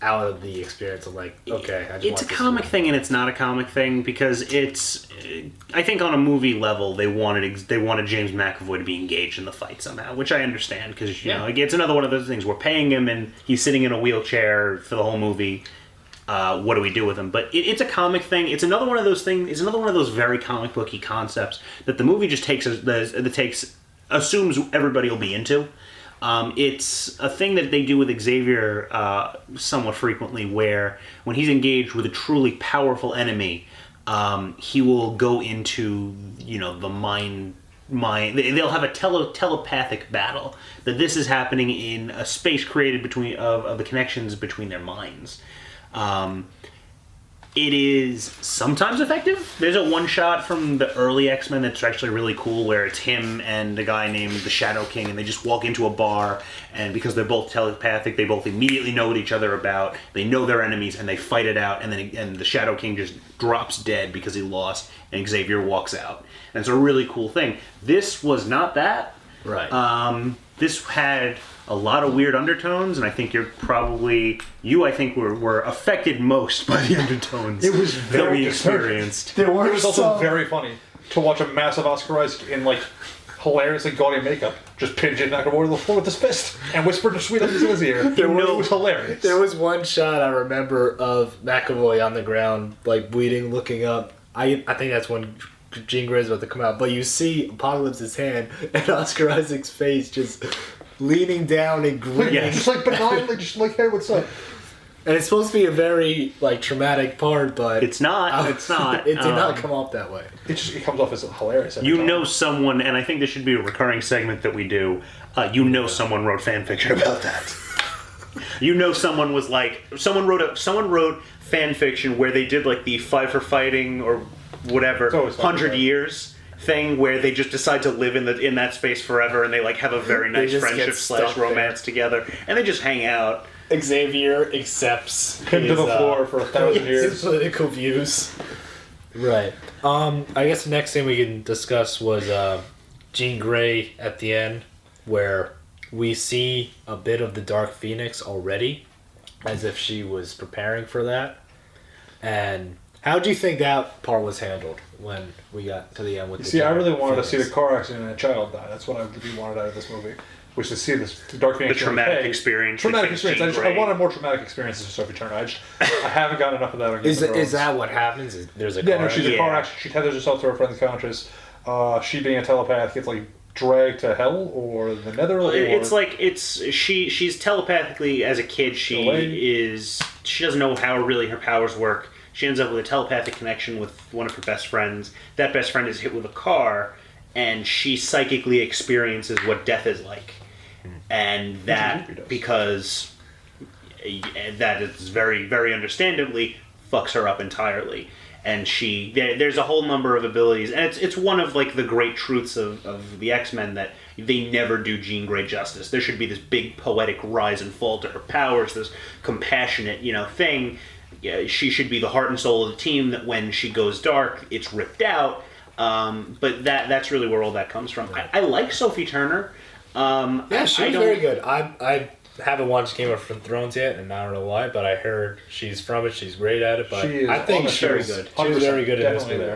out of the experience. I'm like, okay, it's a comic thing and it's not a comic thing because it's. I think on a movie level, they wanted James McAvoy to be engaged in the fight somehow, which I understand because it's another one of those things. We're paying him and he's sitting in a wheelchair for the whole movie. What do we do with him? But it's a comic thing. It's another one of those things. It's another one of those very comic booky concepts that the movie just assumes everybody will be into. It's a thing that they do with Xavier somewhat frequently, where when he's engaged with a truly powerful enemy, he will go into the mind. They'll have a telepathic battle. That this is happening in a space created of the connections between their minds. It is sometimes effective. There's a one shot from the early X-Men that's actually really cool where it's him and a guy named the Shadow King and they just walk into a bar and because they're both telepathic, they both immediately know what each other are about. They know their enemies and they fight it out and the Shadow King just drops dead because he lost and Xavier walks out. And it's a really cool thing. This was not that. Right. This had a lot of weird undertones, and I think were affected most by the undertones. It was that we experienced. It was also very funny to watch a massive Oscar Isaac in like hilariously gaudy makeup just pinch it knock over the floor with his fist and whisper to sweet up his ear. It was hilarious. There was one shot I remember of McAvoy on the ground, like bleeding, looking up. I think that's when Jean Grey's about to come out, but you see Apocalypse's hand and Oscar Isaac's face just leaning down and grinning. Yeah, just like benignly, just like, hey, what's up? And it's supposed to be a very like traumatic part, but it's not. It's not. It did not come off that way. It comes off as hilarious. Someone, and I think this should be a recurring segment that we do. Someone wrote fan fiction about that. Someone was like, someone wrote fan fiction where they did like the Five for Fighting or whatever 100 years thing where they just decide to live in that space forever and they like have a very nice friendship / romance together and they just hang out. Xavier accepts him to the floor for 1,000 years. His political views. Right. I guess the next thing we can discuss was Jean Grey at the end, where we see a bit of the Dark Phoenix already, as if she was preparing for that. And how do you think that part was handled when we got to the end with I really wanted to see the car accident and a child die. That's what I really wanted out of this movie. Was to see the Dark Phoenix. The traumatic experience. Traumatic experience. I wanted more traumatic experiences in Sophie Turner. I haven't gotten enough of that. Is that what happens? There's a car accident? She's a car accident. She tethers herself to her friend's conscious. She being a telepath gets like dragged to hell or the nether. She's telepathically as a kid. She doesn't know how really her powers work. She ends up with a telepathic connection with one of her best friends. That best friend is hit with a car, and she psychically experiences what death is like. And that, because that is very, very understandably, fucks her up entirely. And there's a whole number of abilities, and it's one of like the great truths of the X-Men that they never do Jean Grey justice. There should be this big poetic rise and fall to her powers, this compassionate, thing. Yeah, she should be the heart and soul of the team, that when she goes dark, it's ripped out. But that's really where all that comes from. I like Sophie Turner. She's very good. I haven't watched Game of Thrones yet, and I don't know why, but I heard she's from it. She's great at it. But I think she's very good. She's very good in this movie.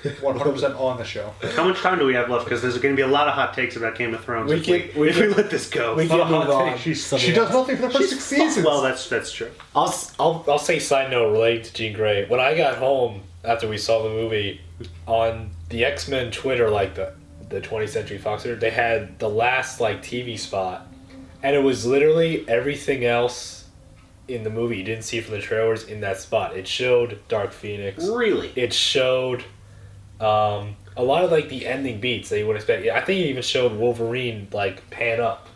100% on the show. How much time do we have left? Because there's going to be a lot of hot takes about Game of Thrones if we let this go. We Not a can move hot on. take. She does nothing for the first 6 seasons. Well, that's true. I'll say side note related to Jean Grey. When I got home after we saw the movie, on the XMEN Twitter, like the 20th Century Fox Twitter, they had the last like TV spot, and it was literally everything else in the movie you didn't see from the trailers in that spot. It showed Dark Phoenix. Really? It showed a lot of like the ending beats that you would expect. I think it even showed Wolverine like pan up.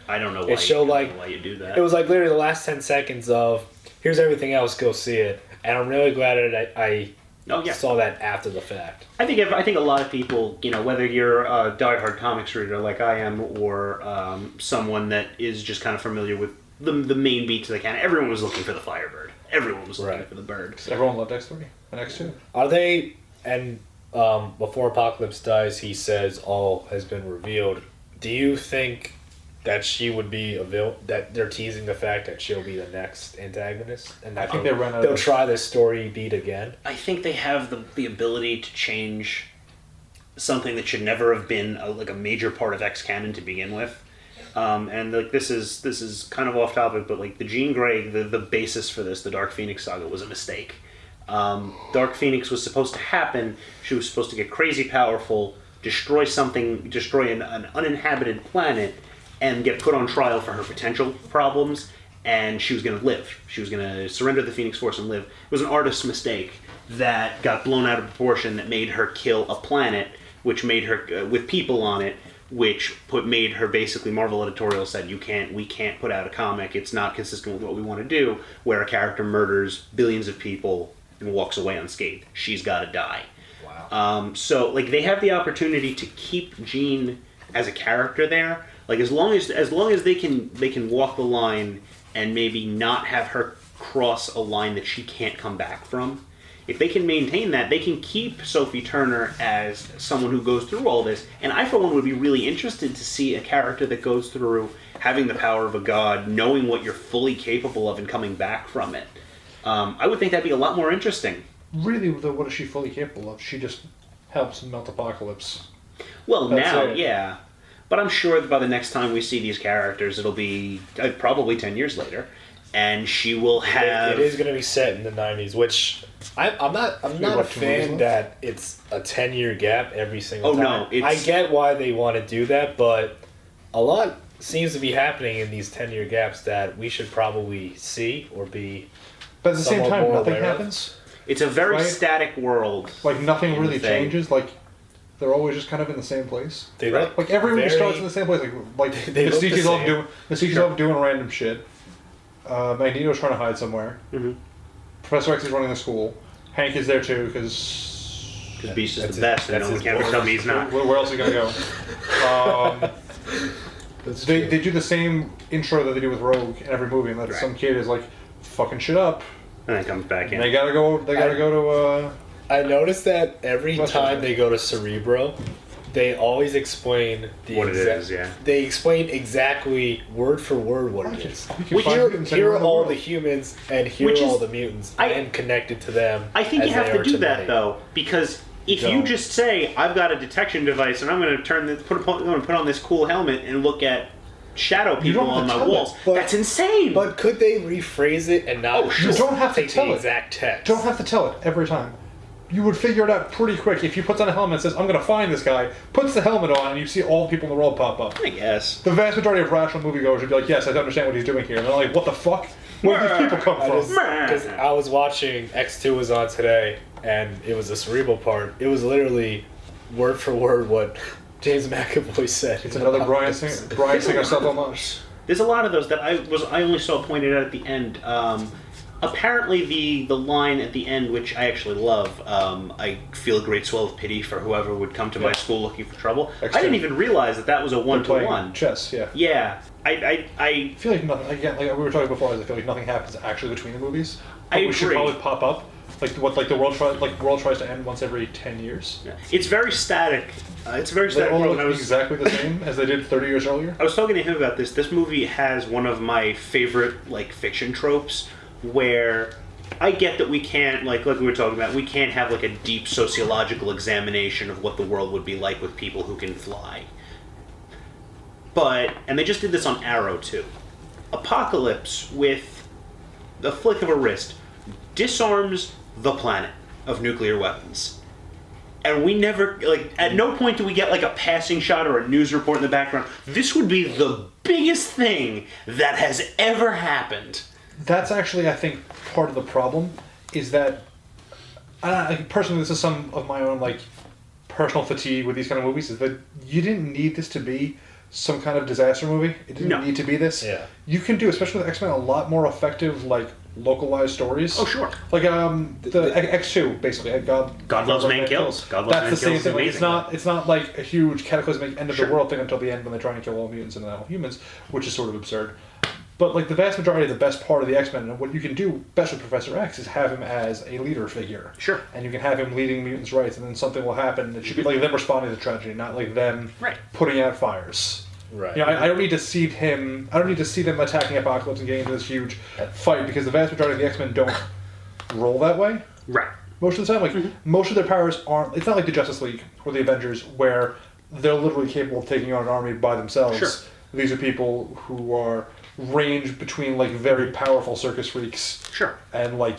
I don't know why. It showed why you do that. It was like literally the last 10 seconds of here's everything else, go see it. And I'm really glad that I saw that after the fact. I think a lot of people, whether you're a diehard comics reader like I am, or someone that is just kind of familiar with the main beats they can, everyone was looking for the Firebird. Everyone was looking for the bird. Everyone loved X3 and X2. Are they? And before Apocalypse dies, he says all has been revealed. Do you think that she would be that they're teasing the fact that she'll be the next antagonist, and that they'll try this story beat again? I think they have the ability to change something that should never have been a major part of X canon to begin with. And like this is kind of off topic, but like the Jean Grey, the basis for this, the Dark Phoenix saga, was a mistake. Dark Phoenix was supposed to happen. She was supposed to get crazy powerful, destroy an uninhabited planet, and get put on trial for her potential problems. And she was going to live. She was going to surrender the Phoenix Force and live. It was an artist's mistake that got blown out of proportion, that made her kill a planet, which made her with people on it. Which made her basically, Marvel editorial said, we can't put out a comic, it's not consistent with what we want to do, where a character murders billions of people and walks away unscathed. She's got to die. Wow. So like they have the opportunity to keep Jean as a character there, like as long as they can walk the line and maybe not have her cross a line that she can't come back from. If they can maintain that, they can keep Sophie Turner as someone who goes through all this. And I, for one, would be really interested to see a character that goes through having the power of a god, knowing what you're fully capable of and coming back from it. I would think that'd be a lot more interesting. Really, what is she fully capable of? She just helps melt Apocalypse. Well, now, yeah. But I'm sure that by the next time we see these characters, it'll be probably 10 years later. And she will have... It is going to be set in the 90s, which... I'm not a fan that it's a 10-year gap every single time. No, I get why they want to do that, but a lot seems to be happening in these 10-year gaps that we should probably see or be. But at the same time, nothing aware happens. It's a very static world. Like nothing really changes. Like they're always just kind of in the same place. They look like every movie starts in the same place. Like Mystique's off doing random shit. Magneto's trying to hide somewhere. Mm-hmm. Professor X is running the school. Hank is there too because Beast is the best, and no one can tell me he's not. Where else are you gonna go? They do the same intro that they do with Rogue in every movie, and that some kid is like fucking shit up, and then comes back in. And they gotta go to. I noticed that every time they go to Cerebro, they always explain what it is. Yeah, they explain exactly word for word what it is. Here are all the humans and here are all the mutants. I am connected to them. I think you have to do that though, because if you just say I've got a detection device and I'm going to put on this cool helmet and look at shadow people on my walls, that's insane. But could they rephrase it and not? You don't have to tell the exact text. Don't have to tell it every time. You would figure it out pretty quick if you puts on a helmet and says, I'm going to find this guy, puts the helmet on, and you see all the people in the world pop up. I guess. The vast majority of rational moviegoers would be like, yes, I understand what he's doing here. And they're like, what the fuck? Where do these people come from? Because I was watching, X2 was on today, and it was the Cerebral part. It was literally word for word what James McAvoy said. It's another Brian Singer self-homage. There's a lot of those that I only saw pointed out at the end. Apparently the line at the end, which I actually love, I feel a great swell of pity for whoever would come to my school looking for trouble. I didn't even realize that was a one-to-one. Chess, yeah. Yeah. I feel like nothing, again, like we were talking before, I feel like nothing happens actually between the movies. But I we should probably pop up. The world tries to end once every 10 years. Yeah. It's very static. It's a very static world. They all look exactly the same as they did 30 years earlier. I was talking to him about this. This movie has one of my favorite fiction tropes, where I get that we can't, like we were talking about, we can't have like a deep sociological examination of what the world would be like with people who can fly. But, and they just did this on Arrow too. Apocalypse, with the flick of a wrist, disarms the planet of nuclear weapons. And we never, like, at no point do we get like a passing shot or a news report in the background. This would be the biggest thing that has ever happened. That's actually, I think, part of the problem, is that, personally, this is some of my own, like, personal fatigue with these kind of movies, is that you didn't need this to be some kind of disaster movie. It didn't need to be this. Yeah. You can do, especially with X-Men, a lot more effective, like, localized stories. Oh, sure. Like, the X2, basically. God Loves Man Kills. God Loves Man That's the Kills same thing. is Like, amazing. it's not like a huge cataclysmic end of Sure. the world thing until the end when they try and kill all mutants and all humans, which is sort of absurd. But like the vast majority of the best part of the X-Men, and what you can do best with Professor X, is have him as a leader figure. Sure. And you can have him leading mutants' rights, and then something will happen. It should be like them responding to the tragedy, not like them putting out fires. Right. You know, I don't need to see him. I don't need to see them attacking Apocalypse and getting into this huge fight, because the vast majority of the X-Men don't roll that way. Right. Most of the time, like most of their powers aren't. It's not like the Justice League or the Avengers, where they're literally capable of taking on an army by themselves. Sure. These are people who are range between like very powerful circus freaks, Sure. and like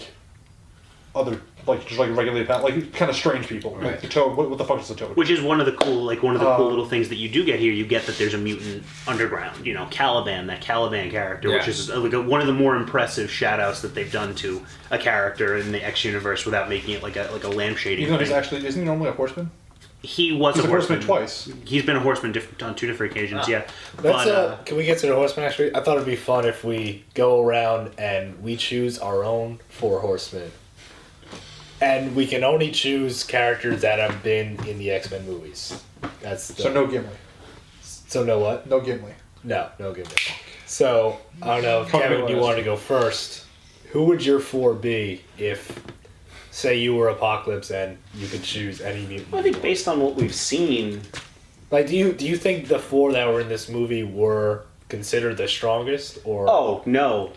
other like just like regularly like kind of strange people. Right. Like the Toad. What the fuck is the Toad? Which is one of the cool little things that you do get here. You get that there's a mutant underground. You know, Caliban, that Caliban character, which is like one of the more impressive shout-outs that they've done to a character in the X universe without making it like a lampshading. Even though thing. he's actually isn't he normally a horseman? He was He's a horseman twice. He's been a horseman on 2 different occasions. Yeah, Let's, can we get to the horsemen, actually? I thought it'd be fun if we go around and we choose our own 4 horsemen. And we can only choose characters that have been in the X-Men movies. So no Gimli. So no what? No Gimli. No Gimli. So, I don't know, Kevin, you want to go first? Who would your 4 be if, say, you were Apocalypse and you could choose any mutant? Well, I think based on what we've seen, Like, do you think the 4 that were in this movie were considered the strongest, or? oh no,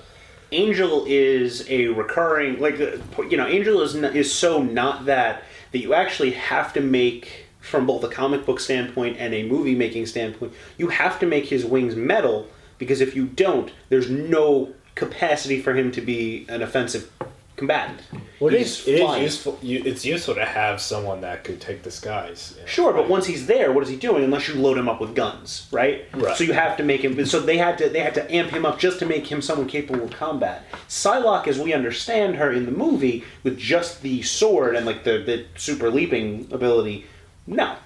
Angel is a recurring, like, you know, Angel is so not that you actually have to make, from both a comic book standpoint and a movie making standpoint, you have to make his wings metal, because if you don't, there's no capacity for him to be an offensive combatant. Well, He's it is flying. useful. It's useful to have someone that could take the skies. You know? Sure, but once he's there, what is he doing? Unless you load him up with guns, right? Right. So you have to make him. So they had to amp him up just to make him someone capable of combat. Psylocke, as we understand her in the movie, with just the sword and like the super leaping ability, no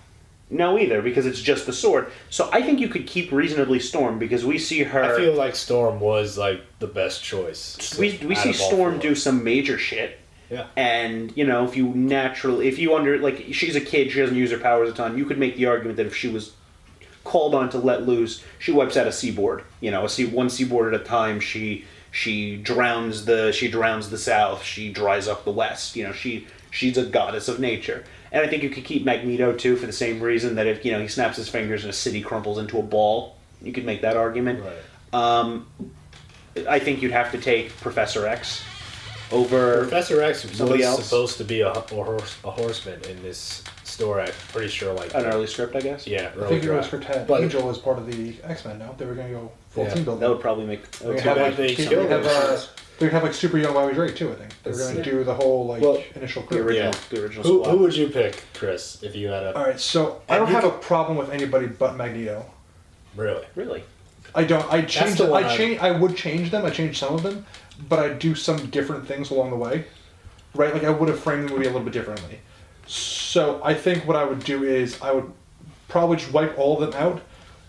either, because it's just the sword. So I think you could keep reasonably Storm, because we see her. I feel like Storm was like the best choice. We see Storm do some major shit. Yeah. And, you know, she's a kid, she doesn't use her powers a ton, you could make the argument that if she was called on to let loose, she wipes out a seaboard. You know, one seaboard at a time, she drowns the South, she dries up the West. You know, she's a goddess of nature. And I think you could keep Magneto, too, for the same reason that if, you know, he snaps his fingers and a city crumbles into a ball, you could make that argument. Right. I think you'd have to take Professor X over Professor X somebody was else. supposed to be a horseman in this story. I'm pretty sure, like An early script, I guess? Yeah, I think it was draft. for Ted. But- Angel as part of the X-Men now. They were going to go full Yeah. team building. That would probably make... They Too have bad like they they killed have him. they have like super young Bobby Drake too. I think they're going to do the whole like Well, initial The crew. original, Yeah. the original Who squad. would you pick, Chris, if you had a... All right, so I And don't you have a problem with anybody but Magneto. Really? Really? I don't. I change. the one I would change them. I change some of them, but I do some different things along the way. Right? Like I would have framed the movie a little bit differently. So I think what I would do is I would probably just wipe all of them out,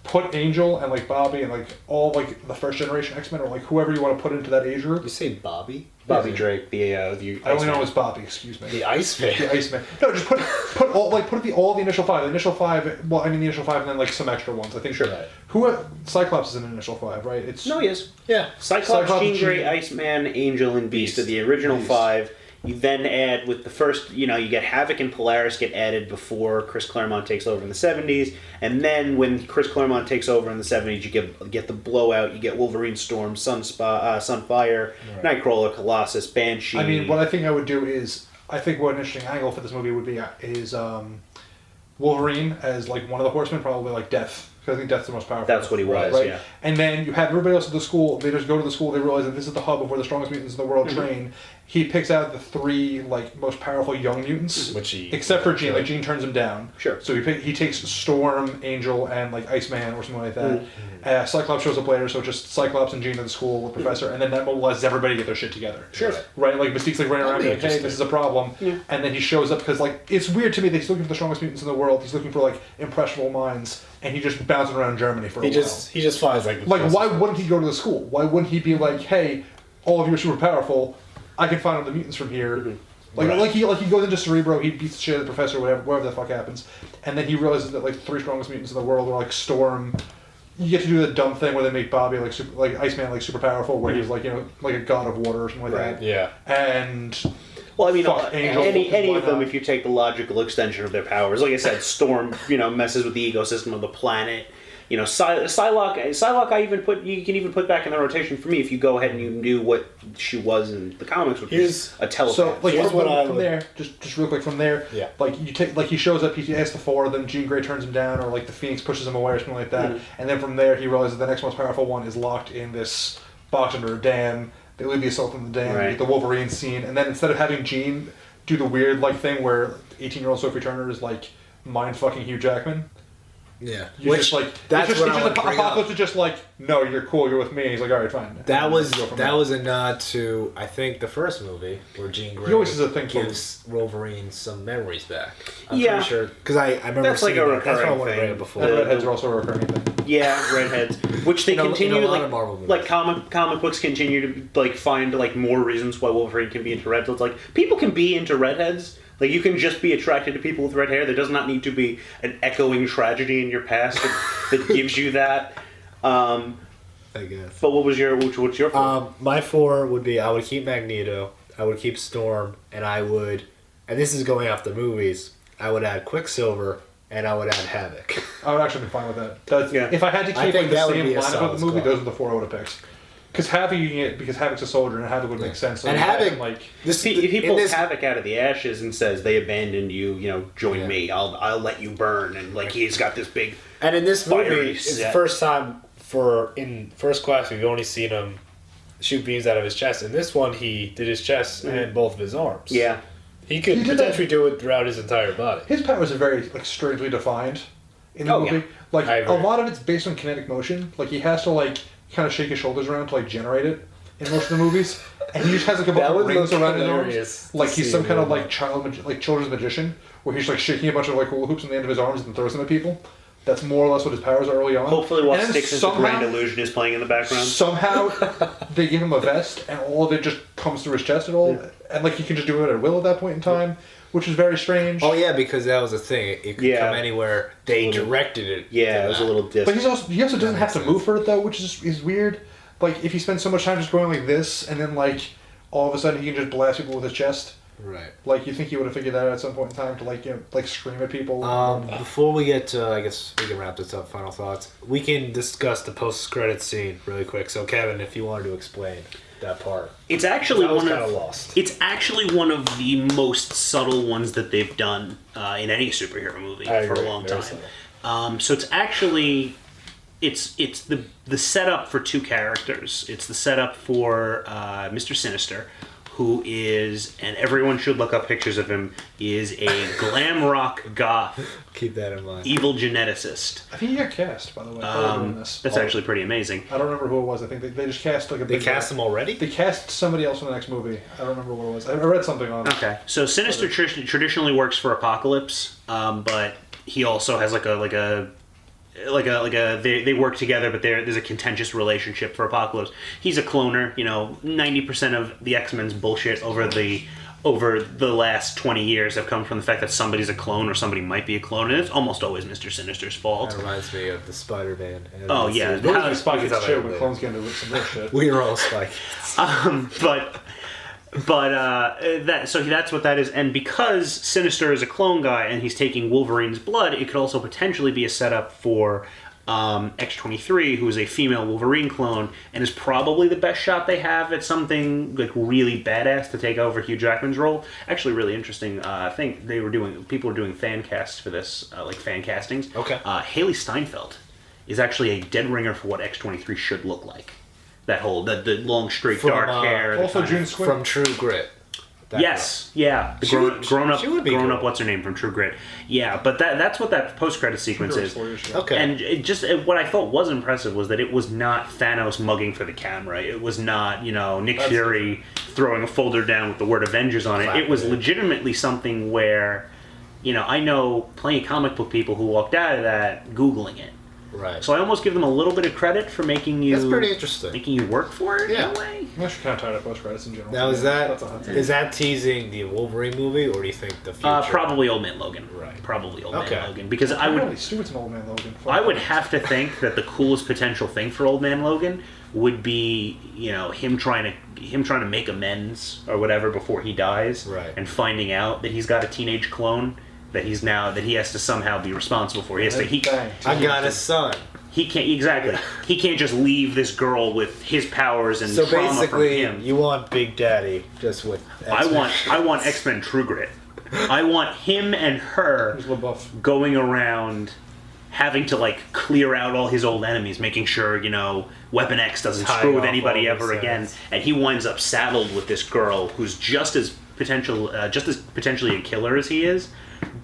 put Angel and like Bobby and like all like the first generation X-Men or like whoever you want to put into that age group. You say Bobby? Bobby Drake, the I only know Iceman. him as Bobby. Excuse me. The Iceman. The Iceman. No, just put all all the initial 5. The initial 5. Well, I mean the initial 5, and then like some extra ones. I think. Sure. Right. Cyclops is in an initial 5, right? It's No, he is. Yeah. Cyclops, Cyclops, Jean Grey, Jean- Iceman, Angel, and Beast are the original Beast. 5. You then add with the first, you get Havoc and Polaris get added before Chris Claremont takes over in the 70s, and then when Chris Claremont takes over in the 70s, you get the Blowout, you get Wolverine, Storm, Sunfire, right. Nightcrawler, Colossus, Banshee. I mean, what I think I would do is, I think what an interesting angle for this movie would be is Wolverine as like one of the Horsemen, probably like Death. Because I think Death's the most powerful. That's what he was, right? Yeah. And then you have everybody else at the school. They just go to the school. They realize that this is the hub of where the strongest mutants in the world train. He picks out the 3 like most powerful young mutants, except for Jean. Like Jean turns him down. Sure. So he takes Storm, Angel, and like Iceman or something like that. Cyclops shows up later, so just Cyclops and Jean at the school with Professor, and then that mobilizes everybody to get their shit together. Sure. Right. Like Mystique's like running around, like, hey, this is a problem. Yeah. And then he shows up because like it's weird to me that he's looking for the strongest mutants in the world. He's looking for like impressionable minds. And he just bouncing around Germany for a while. He just finds like why wouldn't he go to the school? Why wouldn't he be like, hey, all of you are super powerful. I can find all the mutants from here. Mm-hmm. Like he goes into Cerebro. He beats the shit out of the Professor, whatever the fuck happens, and then he realizes that like the 3 strongest mutants in the world are like Storm. You get to do the dumb thing where they make Bobby like Iceman like super powerful, where he's like like a god of water or something like that. Yeah. And well, I mean, any of them, if you take the logical extension of their powers, like I said, Storm, messes with the ecosystem of the planet. Psylocke, you can even put back in the rotation for me if you go ahead and you knew what she was in the comics, which is a telepath. So, like, from there, just real quick from there, like you take, like he shows up, he asks the 4 of them, Jean Grey turns him down, or like the Phoenix pushes him away or something like that, and then from there he realizes the next most powerful one is locked in this box under a dam. They leave the assault in the dam, you get the Wolverine scene, and then instead of having Jean do the weird like thing where 18-year-old Sophie Turner is like mind fucking Hugh Jackman. Yeah, which like Apocalypse is just like, no, you're cool, you're with me. He's like, all right, fine. That was a nod to I think the first movie where Jean Grey gives Wolverine some memories back. I'm pretty sure because I remember that's like a recurring thing. Before. And redheads are also a recurring thing. Yeah, redheads, which they continue like comic books continue to like find like more reasons why Wolverine can be into redheads. Like people can be into redheads. Like, you can just be attracted to people with red hair. There does not need to be an echoing tragedy in your past that gives you that. I guess. But what's your 4? My 4 would be I would keep Magneto, I would keep Storm, and and this is going off the movies, I would add Quicksilver, and I would add Havoc. I would actually be fine with that. If I had to keep like the same lineup of the movie, those are the 4 I would have picked. Because Havoc's a soldier, and Havoc would make sense. So and Havoc, if he pulls Havoc out of the ashes and says, "They abandoned you, join me. I'll let you burn," and like he's got this big. And in this movie, it's the first time in First Class we've only seen him shoot beams out of his chest. In this one, he did his chest and both of his arms. Yeah, he could potentially do it throughout his entire body. His powers are very strangely defined in the movie. Yeah. A lot of it's based on kinetic motion. Like he has to kind of shake his shoulders around to generate it in most of the movies, and he just has a bunch of rings around his arms, like he's some kind of children's magician, where he's shaking a bunch of hula hoops on the end of his arms and throws them at people. That's more or less what his powers are early on. Hopefully, while Sticks into Grand Illusion is playing in the background. Somehow, they give him a vest, and all of it just comes through his chest at all, and he can just do it at will at that point in time. Which is very strange. Oh yeah, because that was a thing. It could come anywhere. They directed it. Yeah, it was a little distant. But he also doesn't have to move for it though, which is weird. If he spends so much time just going like this, and then all of a sudden he can just blast people with his chest. Right. You think he would have figured that out at some point in time to scream at people? Before we get to, I guess we can wrap this up. Final thoughts. We can discuss the post-credit scene really quick. So Kevin, if you wanted to explain that part. It's actually lost. It's actually one of the most subtle ones that they've done in any superhero movie for a long time. So it's actually it's the setup for 2 characters. It's the setup for Mr. Sinister, who is, and everyone should look up pictures of him, is a glam rock goth. Keep that in mind. Evil geneticist. I think he got cast, by the way. That's actually pretty amazing. I don't remember who it was. I think they just cast a big They cast him already? They cast somebody else in the next movie. I don't remember what it was. I read something on it. Okay. So Sinister traditionally works for Apocalypse, but he also has they work together, but there's a contentious relationship for Apocalypse. He's a cloner. 90% of the X-Men's bullshit over the last 20 years have come from the fact that somebody's a clone or somebody might be a clone, and it's almost always Mr. Sinister's fault. That reminds me of the Spider-Man. Oh yeah, Spike is shit when clones get into some real shit. We are all Spike. But But that's what that is. And because Sinister is a clone guy and he's taking Wolverine's blood, it could also potentially be a setup for X-23, who is a female Wolverine clone and is probably the best shot they have at something like really badass to take over Hugh Jackman's role. Actually, really interesting. I think people were doing fan casts for this, like fan castings. Okay. Haley Steinfeld is actually a dead ringer for what X-23 should look like. That whole the long straight dark hair. Also, June Squibb from True Grit. Yes, yeah, the grown up. What's her name from True Grit? Yeah, but that's what that post credit sequence is. Okay. And what I thought was impressive was that it was not Thanos mugging for the camera. It was not Nick Fury throwing a folder down with the word Avengers on it. It was legitimately something where, I know plenty of comic book people who walked out of that Googling it. Right. So I almost give them a little bit of credit for making you. That's pretty interesting. Making you work for it in a way. I'm actually kind of tired of post credits in general. Now is that teasing the Wolverine movie, or do you think the future? Probably Old Man Logan. Right. Probably Old Man Logan, because I would. Stewart's an Old Man Logan. I would have to think that the coolest potential thing for Old Man Logan would be him trying to make amends or whatever before he dies, right? And finding out that he's got a teenage clone that he has to somehow be responsible for. I got a son. He can't exactly. He can't just leave this girl with his powers and so trauma basically, from him. You want Big Daddy just with X-Men. I want X-Men True Grit. I want him and her going around having to clear out all his old enemies, making sure Weapon X doesn't screw with anybody ever again, and he winds up saddled with this girl who's just as potentially a killer as he is.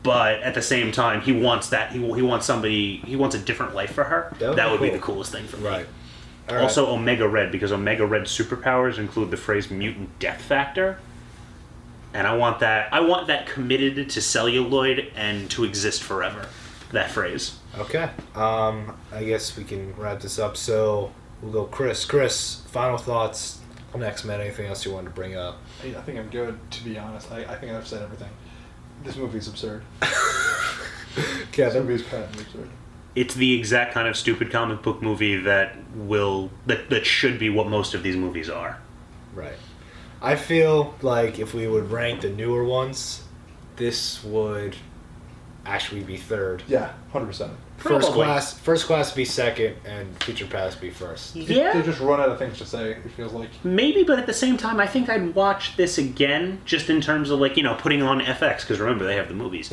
But at the same time, he wants a different life for her. That would be the coolest thing for me. Right. Also, Omega Red, because Omega Red's superpowers include the phrase mutant death factor. And I want that committed to celluloid and to exist forever. That phrase. Okay. I guess we can wrap this up. So we'll go Chris. Chris, final thoughts on X-Men. Anything else you wanted to bring up? I think I'm good, to be honest. I think I've said everything. This movie's absurd. This movie's patently absurd. It's the exact kind of stupid comic book movie that should be what most of these movies are. Right. I feel like if we would rank the newer ones, this would actually be third. Yeah, 100%. First class be second, and Future Past be first. Yeah. They just run out of things to say, it feels like. Maybe, but at the same time, I think I'd watch this again, just in terms of putting on FX, because remember, they have the movies.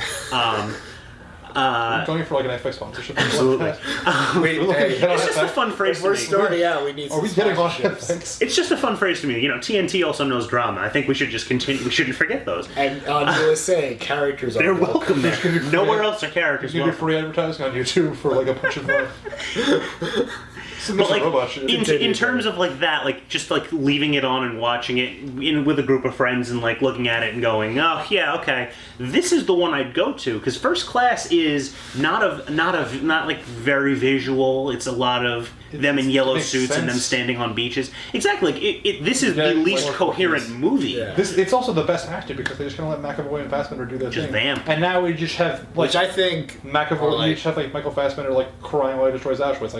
I'm going for an FX sponsorship. Absolutely. It's just a fun phrase to me. We're starting out. We need some sponsorships. It's just a fun phrase to me. TNT also knows drama. I think we should just continue. We shouldn't forget those. And on USA, characters they're are welcome there. Nowhere else are characters. There's going to be free advertising on YouTube for a bunch of But in terms of that, just leaving it on and watching it with a group of friends and looking at it and going, oh yeah, okay, this is the one I'd go to, because First Class is not very visual. It's a lot of them in yellow suits and them standing on beaches. Exactly. This is the least coherent movie. Yeah. It's also the best actor because they just kind of let McAvoy and Fassbender do their thing. Just vamp. And now we just have which I think McAvoy. You just have Michael Fassbender crying while he destroys Auschwitz.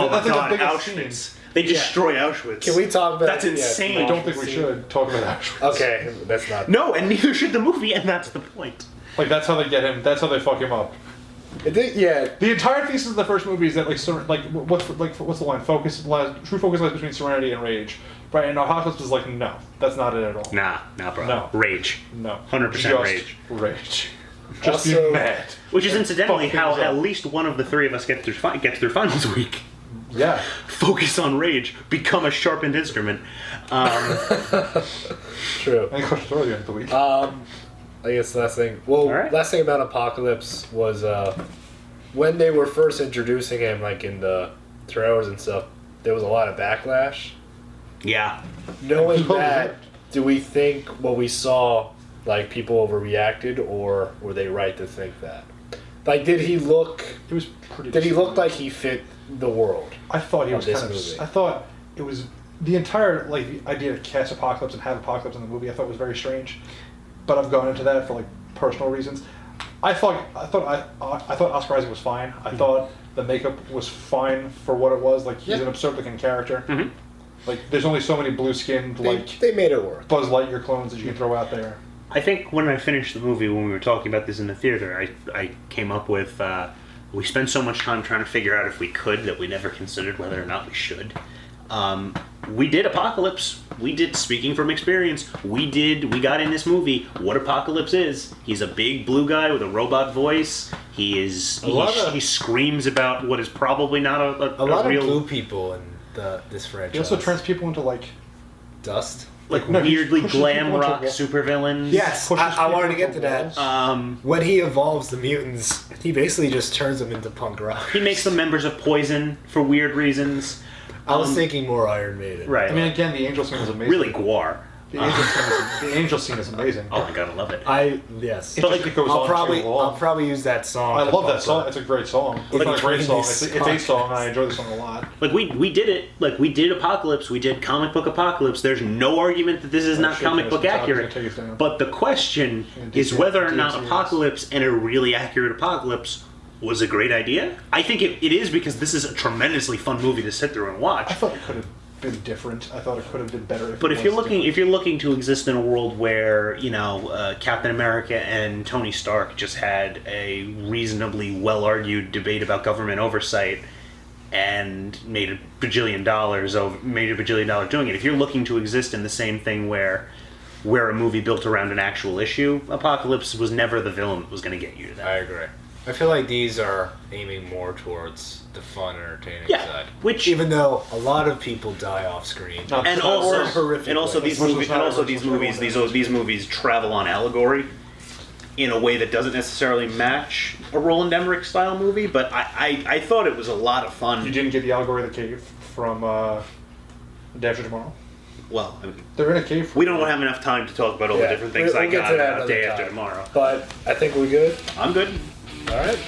Oh my God, Auschwitz. Scene. They destroy Auschwitz. Can we talk about That's insane. I don't think we should talk about Auschwitz. Okay, that's not. No, and neither should the movie, and that's the point. That's how they get him. That's how they fuck him up. Yeah. The entire thesis of the first movie is that what's the line? True focus lies between serenity and rage. Right, and Apocalypse is no, that's not it at all. Nah, bro. No. Rage. No. 100% rage. Rage. Just Also, be mad. Which is incidentally how at least one of the three of us gets through finals week. Yeah. Focus on rage. Become a sharpened instrument. True. Any questions for the end of the week? I guess the last thing. Well, last thing about Apocalypse was when they were first introducing him, in the trailers and stuff, there was a lot of backlash. Yeah. Knowing that, do we think what we saw, people overreacted, or were they right to think that? Did he look? It was pretty. Did he look like he fit the world? I thought he was this kind of. movie? I thought it was the entire the idea to cast Apocalypse and have Apocalypse in the movie. I thought was very strange, but I've gone into that for personal reasons. I thought Oscar Isaac was fine. I thought the makeup was fine for what it was. He's an absurd looking character. Mm-hmm. Like, there's only so many blue-skinned, They made it work. Buzz Lightyear clones that you can throw out there. I think when I finished the movie, when we were talking about this in the theater, I came up with, we spent so much time trying to figure out if we could that we never considered whether or not we should. We did Apocalypse. We did, speaking from experience, we got in this movie what Apocalypse is. He's a big blue guy with a robot voice. He screams about what is probably not a lot real... of blue people in this franchise. He also turns people into, like... Dust? Weirdly pushes glam people into rock supervillains. Yes, I wanted to get to that. When he evolves the mutants, he basically just turns them into punk rock. He makes them members of Poison for weird reasons. I was thinking more Iron Maiden. Right. I mean, again, the angel scene is amazing. Really Gwar. The angel scene is amazing. Oh my god, I love it. Yes. It goes I'll on probably too long. I'll probably use that song. I love that song. It's a great song. It's not a great song. It's a song, and I enjoy the song a lot. Like, we did it. Like, we did Apocalypse. We did comic book Apocalypse. There's no argument that this is not comic book accurate. But the question is whether or not Apocalypse and a really accurate Apocalypse was a great idea. I think it is, because this is a tremendously fun movie to sit through and watch. I thought it could have been different. I thought it could have been better. But if you're looking to exist in a world where, you know, Captain America and Tony Stark just had a reasonably well-argued debate about government oversight and made a bajillion dollars doing it. If you're looking to exist in the same thing where a movie built around an actual issue, Apocalypse was never the villain that was going to get you to that. I agree. I feel like these are aiming more towards the fun, entertaining side. Which, even though a lot of people die off screen, and also these movies travel on allegory in a way that doesn't necessarily match a Roland Emmerich style movie. But I thought it was a lot of fun. You didn't get the allegory of the cave from Day After Tomorrow? Well, I mean, they're in a cave. We don't have enough time to talk about all the different things I got about Day After Tomorrow. But I think we're good. I'm good. All right.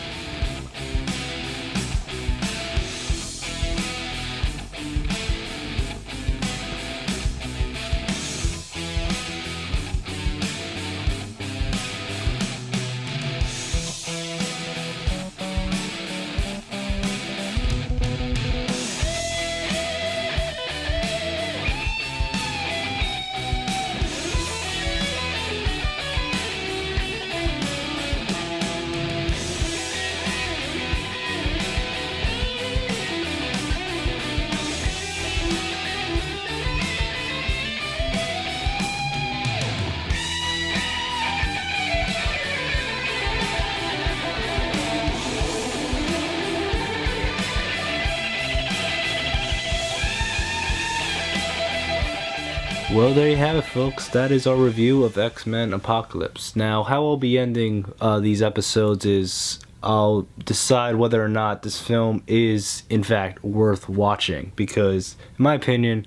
Well, there you have it, folks. That is our review of X-Men Apocalypse. Now, how I'll be ending these episodes is I'll decide whether or not this film is, in fact, worth watching. Because, in my opinion,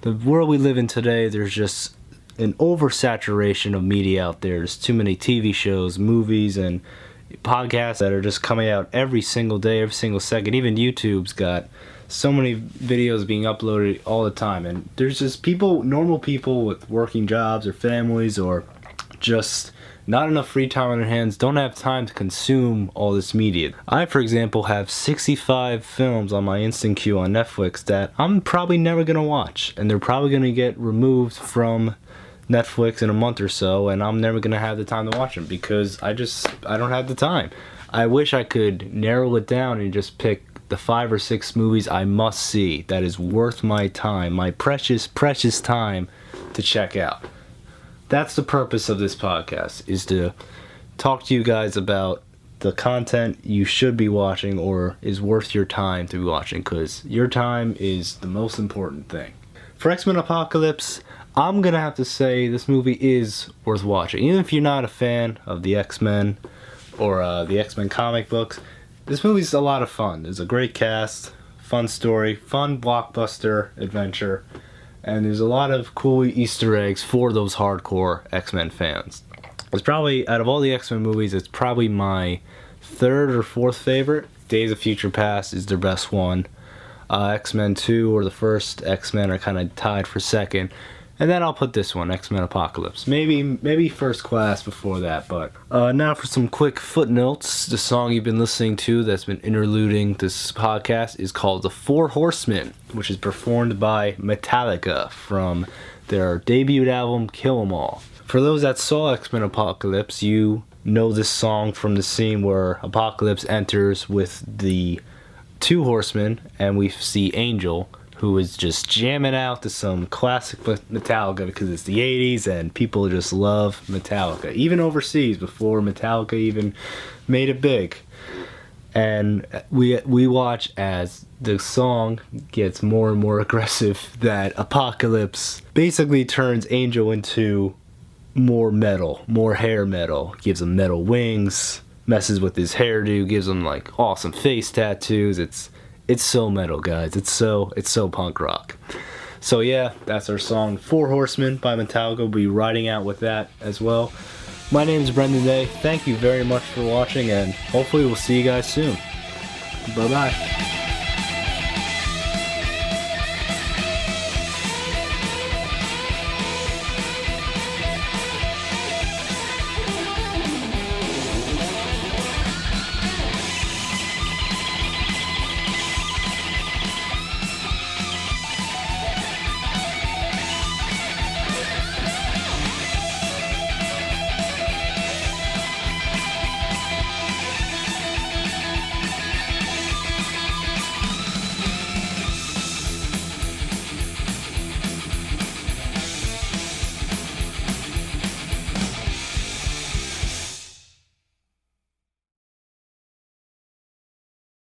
the world we live in today, there's just an oversaturation of media out there. There's too many TV shows, movies, and podcasts that are just coming out every single day, every single second. Even YouTube's got so many videos being uploaded all the time, and there's just normal people with working jobs or families or just not enough free time on their hands, don't have time to consume all this media. I, for example, have 65 films on my instant queue on Netflix that I'm probably never gonna watch, and they're probably gonna get removed from Netflix in a month or so, and I'm never gonna have the time to watch them because I don't have the time. I wish I could narrow it down and just pick the 5 or 6 movies I must see that is worth my time, my precious, precious time to check out. That's the purpose of this podcast, is to talk to you guys about the content you should be watching or is worth your time to be watching, because your time is the most important thing. For X-Men Apocalypse, I'm gonna have to say this movie is worth watching. Even if you're not a fan of the X-Men or the X-Men comic books, this movie's a lot of fun. There's a great cast, fun story, fun blockbuster adventure, and there's a lot of cool Easter eggs for those hardcore X-Men fans. It's probably, out of all the X-Men movies, it's probably my 3rd or 4th favorite. Days of Future Past is their best one. X-Men 2 or the first X-Men are kind of tied for 2nd. And then I'll put this one, X-Men Apocalypse. Maybe First Class before that, but now for some quick footnotes. The song you've been listening to that's been interluding this podcast is called The Four Horsemen, which is performed by Metallica from their debut album, Kill 'Em All. For those that saw X-Men Apocalypse, you know this song from the scene where Apocalypse enters with the two horsemen, and we see Angel, who is just jamming out to some classic Metallica because it's the 80s and people just love Metallica, even overseas before Metallica even made it big. And we watch as the song gets more and more aggressive, that Apocalypse basically turns Angel into more metal, more hair metal, gives him metal wings, messes with his hairdo, gives him like awesome face tattoos. It's so metal, guys. It's so punk rock. So yeah, that's our song, Four Horsemen by Metallica. We'll be riding out with that as well. My name is Brendan Day. Thank you very much for watching, and hopefully we'll see you guys soon. Bye-bye.